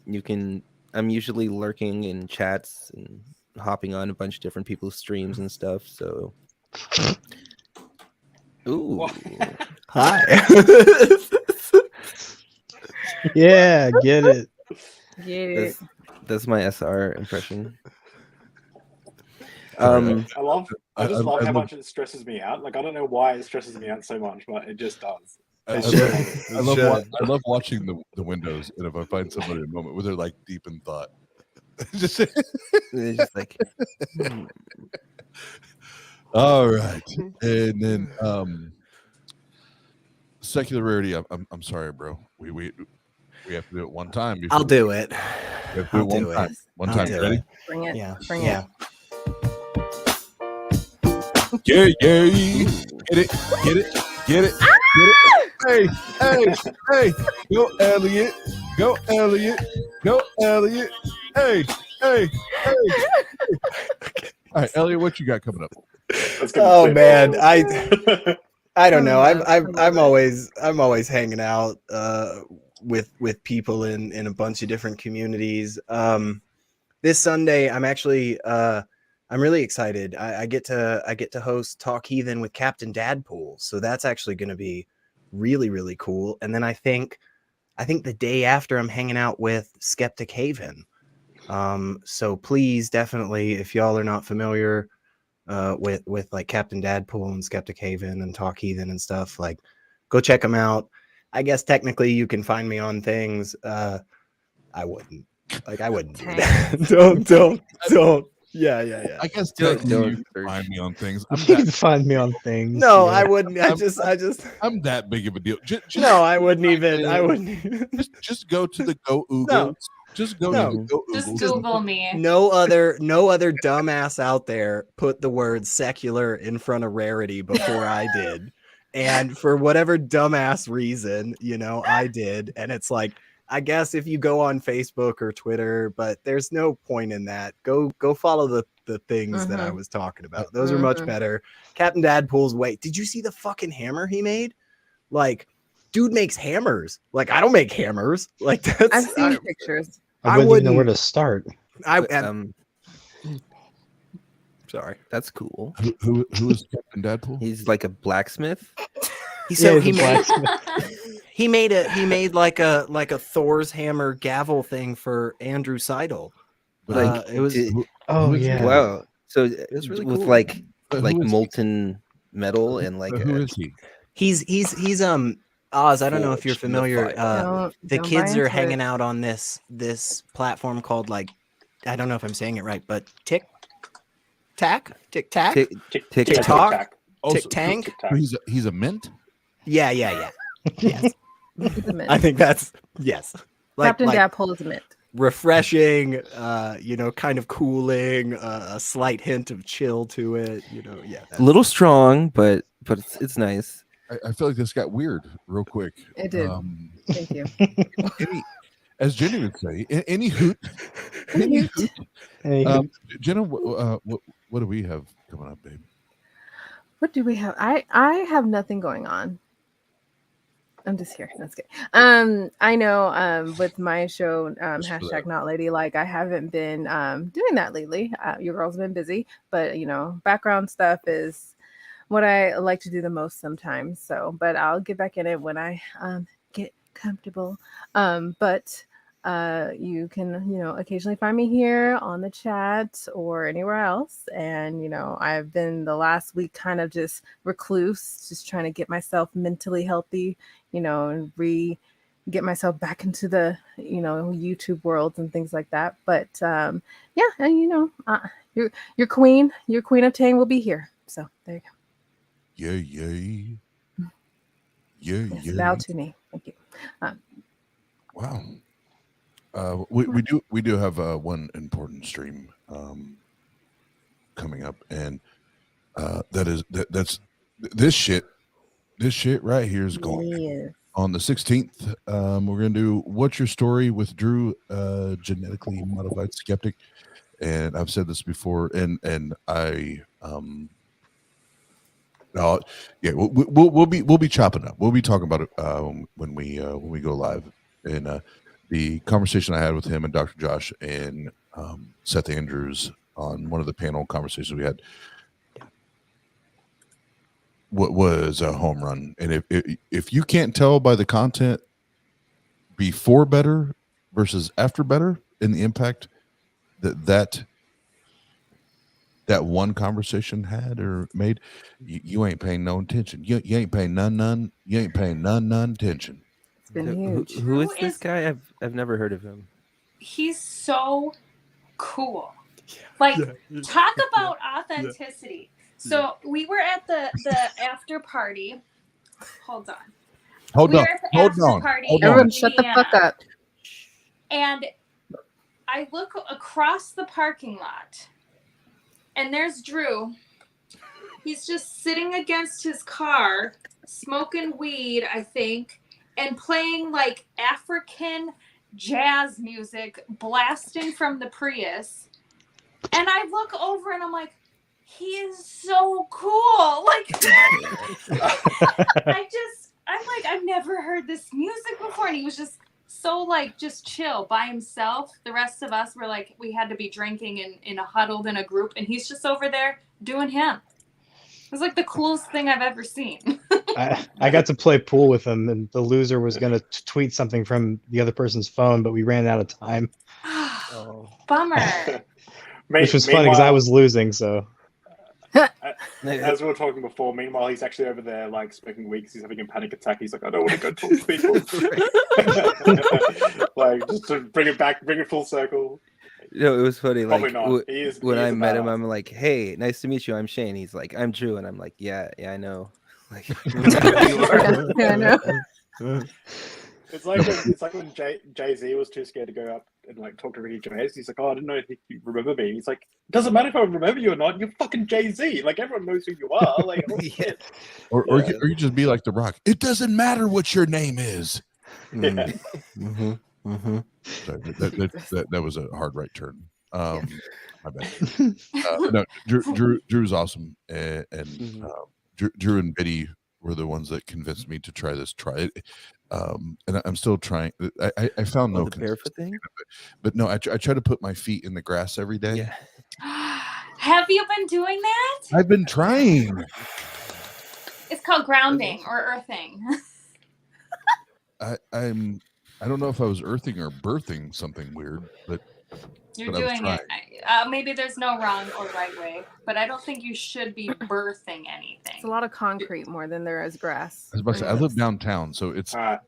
usually lurking in chats and hopping on a bunch of different people's streams and stuff. So, ooh, hi. Yeah, get it. That's my SR impression. I just love how much it stresses me out. Like, I don't know why it stresses me out so much, but it just does. I love watching the windows, and if I find somebody in a moment where they're like deep in thought, Just- It's just like, all right, and then secular rarity. I'm sorry, bro. We have to do it one time. I'll do it. We have to do I'll it one do it. time. One I'll time. do Ready? it. Bring it. Yeah. Bring Yeah. Yeah, yeah. Get it, get it, get it, get it. Hey, hey, hey. Go, Elliot. Go, Elliot. Go, Elliot. Hey, hey, hey. All right, Elliot, what you got coming up? Oh man, I don't know. I I'm always hanging out with people in a bunch of different communities. This Sunday, I'm actually I'm really excited. I get to host Talk Heathen with Captain Dadpool, so that's actually going to be really cool. And then I think the day after, I'm hanging out with Skeptic Haven. So please, definitely, if y'all are not familiar with like Captain Dadpool and Skeptic Haven and Talk Heathen and stuff, like go check them out. I guess technically you can find me on things. I wouldn't do that. Don't. Yeah. I guess Don't technically you can search. find me on things. You can find me on things. No, yeah. I wouldn't. I'm that big of a deal. Just, No, I wouldn't even. just go to the Go Oogles. No. Just go No. to the Go Just Oogles. Google me. No other dumbass out there put the word secular in front of Rarity before I did. And for whatever dumbass reason, I did. And it's like, I guess if you go on Facebook or Twitter, but there's no point in that. Go follow the things that I was talking about. Those are much better. Captain Dadpool's way. Did you see the fucking hammer he made? Like, dude makes hammers. Like, I don't make hammers. Like, that's I've seen pictures. I wouldn't know where to start. Sorry, that's cool. Who is Captain Dadpool? He's like a blacksmith. He made like a Thor's hammer gavel thing for Andrew Seidel. Like it was. Yeah. Wow. So was really with cool. like Who is he? molten metal and like Who is he? He's Oz. I don't know if you're Forged in the familiar. fire. The Don't kids buy are into hanging it. out on this platform called, like, I don't know if I'm saying it right, but TikTok. Tick- TikTok. Also, TikTang. He's a mint. Yeah. Yes. It's a mint. I think that's yes. Captain Dadpool is a mint. Refreshing, kind of cooling, a slight hint of chill to it. A little strong, but it's nice. I feel like this got weird real quick. It did. Thank you. As Jenny would say, any hoot. Any hoot. Hey, Jenna, what do we have coming up, babe? What do we have? I have nothing going on. I'm just here. That's good. I know with my show, hashtag not ladylike, I haven't been doing that lately. Your girl's been busy, but background stuff is what I like to do the most sometimes. So, but I'll get back in it when I get comfortable. But you can, occasionally find me here on the chat or anywhere else. And, I've been the last week kind of just recluse, just trying to get myself mentally healthy, and get myself back into the, YouTube worlds and things like that. But and your queen of Tang will be here. So there you go. Yeah. Yes, bow to me. Thank you. Wow. We do have one important stream coming up, and that's this shit right here is going Yes. on the 16th. We're gonna do What's Your Story with Drew, genetically modified skeptic, and I've said this before, and I we'll be chopping up. We'll be talking about it when we go live. And the conversation I had with him and Dr. Josh and Seth Andrews on one of the panel conversations we had, what was a home run. And if you can't tell by the content before better versus after better and the impact that one conversation had or made, you ain't paying no attention. You ain't paying none. You ain't paying none attention. It's been huge. Who is this guy? I've never heard of him. He's so cool. Like, talk about authenticity. So we were at the after party. Hold on. Hold on. At the Hold after on. party Hold in on. Everyone, shut the fuck Indiana. up. And I look across the parking lot, and there's Drew. He's just sitting against his car, smoking weed, I think, and playing like African jazz music, blasting from the Prius. And I look over and I'm like, he is so cool. Like, I'm like, I've never heard this music before. And he was just so like, just chill by himself. The rest of us were like, we had to be drinking in a huddled in a group. And he's just over there doing him. It was like the coolest thing I've ever seen. I got to play pool with him, and the loser was going to tweet something from the other person's phone, but we ran out of time. Bummer. Which was funny because I was losing, so. As we were talking before, meanwhile, he's actually over there, like, smoking weed because he's having a panic attack. He's like, I don't want to go talk to people. Like, just to bring it full circle. You know, it was funny. Probably Like not. when I met him, I'm like, "Hey, nice to meet you. I'm Shane." He's like, "I'm Drew," and I'm like, "Yeah, I know." Like, Yeah, I know. It's like when Jay-Z was too scared to go up and like talk to Ricky Gervais. He's like, "Oh, I didn't know if you remember me." He's like, "It doesn't matter if I remember you or not. You're fucking Jay-Z. Like everyone knows who you are." Like, oh, shit. Or you just be like The Rock. It doesn't matter what your name is. Yeah. Sorry, that was a hard right turn. My bad. No, Drew's awesome, and Drew and Biddy were the ones that convinced me to try this. And I'm still trying. I found no the barefoot thing, but no, I try to put my feet in the grass every day. Yeah. Have you been doing that? I've been trying. It's called grounding or earthing. I don't know if I was earthing or birthing something weird, but You're but I was doing trying. it. Maybe there's no wrong or right way, but I don't think you should be birthing anything. It's a lot of concrete more than there is grass. I was about to say, I live downtown, so it's I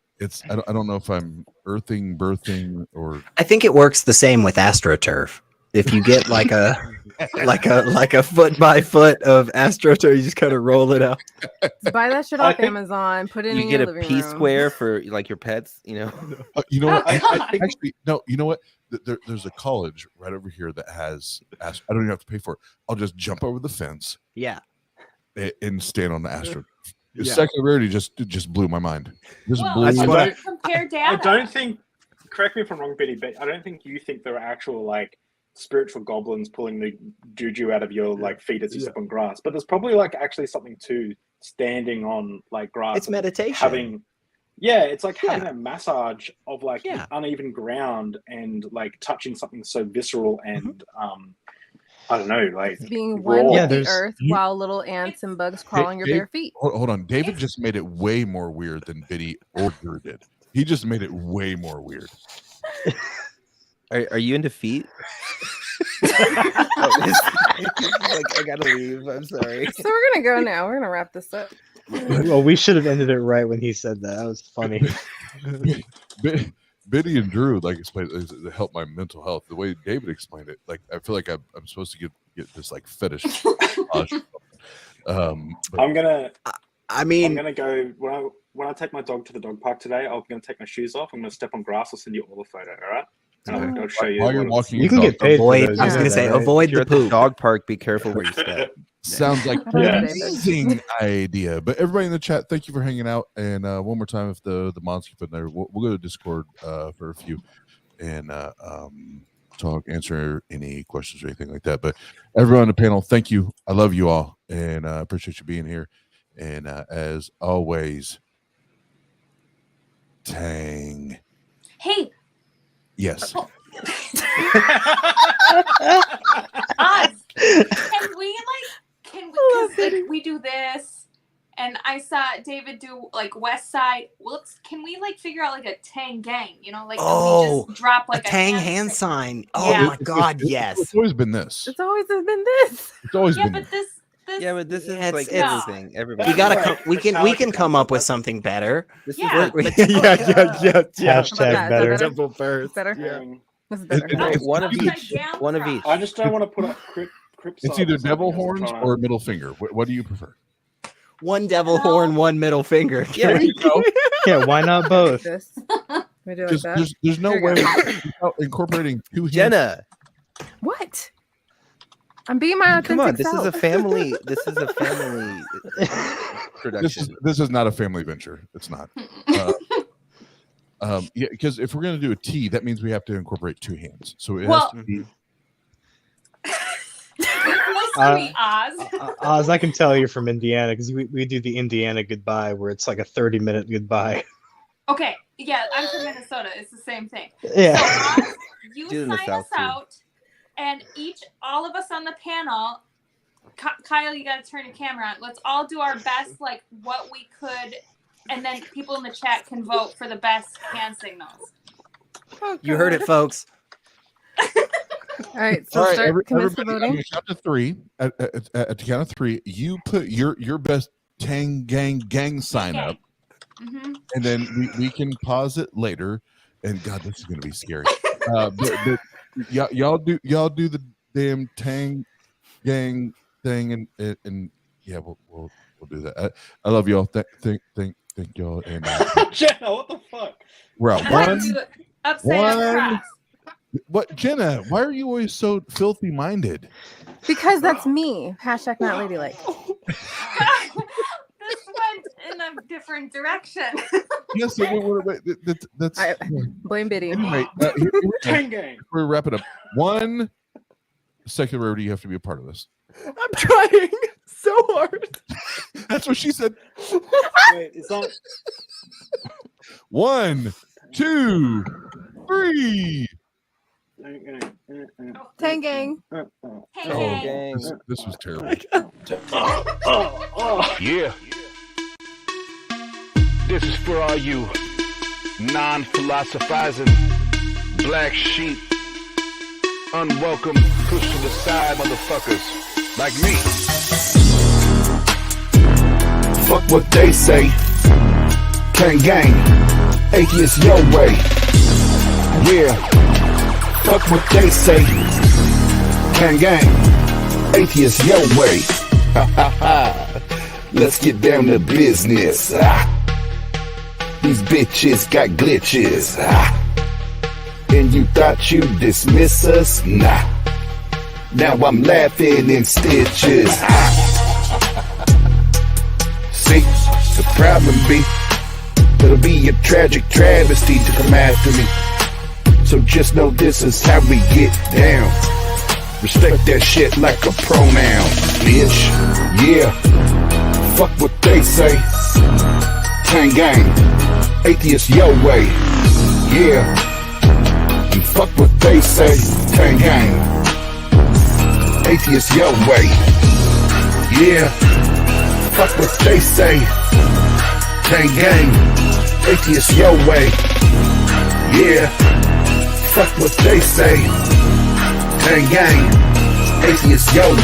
don't know if I'm earthing, birthing, or I think it works the same with AstroTurf. If you get like a foot by foot of AstroTurf, you just kind of roll it out. Just buy that shit off Amazon. Put it in You your get a living P room. square for like your pets, you know. you know what? Oh, God. Actually, no. You know what? There's a college right over here that has. I don't even have to pay for it. I'll just jump over the fence. Yeah. And stand on the AstroTurf. Yeah. Second Rarity just blew my mind. Just Well, blew I my mind. compare data. I don't think. Correct me if I'm wrong, Biddy, but I don't think you think there are actual like spiritual goblins pulling the juju out of your like feet as you step on grass. But there's probably like actually something to standing on like grass. It's meditation. It's like having a massage of like uneven ground and like touching something so visceral and I don't know, like Being raw. one with the earth while little ants and bugs crawl on your bare feet. Hold on. David just made it way more weird than Biddy or Drew did. He just made it way more weird. Are you into feet? Like, I gotta leave. I'm sorry. So we're gonna go now. We're gonna wrap this up. Well, we should have ended it right when he said that. That was funny. Biddy and Drew like explained it to help my mental health. The way David explained it, like I feel like I'm supposed to get this like fetish. I'm gonna go when I take my dog to the dog park today. I'm gonna take my shoes off. I'm gonna step on grass. I'll send you all the photo. All right. And I'll show you. While you're walking, You can get paid. Avoid. For those, I was you gonna know say that, right? avoid You're the at the poop. dog park. Be careful where you step. Sounds like an amazing idea. But everybody in the chat, thank you for hanging out. And one more time, if the mods keep in there, we'll go to Discord for a few and talk, answer any questions or anything like that. But everyone on the panel, thank you. I love you all, and I appreciate you being here. And as always, Tang. Hey. Yes. Oz, can we do this? And I saw David do like West Side. Can we like figure out like a Tang gang? You know, like we just drop like a Tang hand sign. Oh Yeah. my God, yes. It's always been this. It's always been this. It's always been but this. this is Yeah, like it's- everything. Everybody. We gotta we can come up with something better. This Yeah. is like, Hashtag Better. better. Simple first. Better. Yeah. This is better. It- One of Upside each. down One of cross. each. I just don't want to put up Crip It's subs either or something devil as I'm horns trying to- or middle finger. What do you prefer? One devil horn, one middle finger. Yeah. There you go. Yeah, why not both? This. We do it like Because that. there's no There way you without incorporating two hands. Jenna, What? I'm being my authentic come on. This self. is a family. This is a family production. This is not a family venture. It's not. Yeah, because if we're gonna do a T, that means we have to incorporate two hands. So it Well- has to be. Listen to me, Oz. Oz, I can tell you're from Indiana because we do the Indiana goodbye where it's like a 30-minute goodbye. Okay, yeah, I'm from Minnesota. It's the same thing. Yeah. So Oz, you Do it in the sign South, us too. out, and all of us on the panel, Kyle, you got to turn your camera on. Let's all do our best, like what we could, and then people in the chat can vote for the best hand signals. Oh, You heard it, folks. All right, so All right, start commence the everybody, I'm voting. gonna count to three. At the count of three, you put your best Tang gang sign up, Mm-hmm. and then we can pause it later. And God, this is gonna be scary. But y'all do the damn Tang gang thing, and yeah, we'll do that. I love y'all. Thank y'all. And Jenna, what the fuck? we're out. One, upside one. down cross. What, Jenna? Why are you always so filthy minded? Because that's me. Hashtag not ladylike. This went in a different direction. Yes, wait, that's I blame Biddy. anyway. Tang gang. We wrap it up. One secular Rarity, you have to be a part of this. I'm trying so hard. That's what she said. Wait, it's not. 1, 2, 3. Tang gang. Hey, Oh, hey. this was terrible. Yeah. This is for all you non-philosophizing black sheep, unwelcome, pushed to the side motherfuckers like me. Fuck what they say. Tang gang, Atheist Your Way. Yeah. Fuck what they say. Tang gang, Atheist Your Way. Let's get down to business. These bitches got glitches. And you thought you'd dismiss us? Nah. Now I'm laughing in stitches. See, the problem be, it'll be a tragic travesty to come after me. So just know this is how we get down. Respect that shit like a pronoun, bitch. Yeah, fuck what they say. Tang gang, Atheist Your Way. Yeah, and fuck what they say. Tang gang, Atheist Your Way. Yeah, fuck what they say. Tang gang, Atheist Your Way. Yeah, fuck what they say. Tang gang, Atheist Your Way.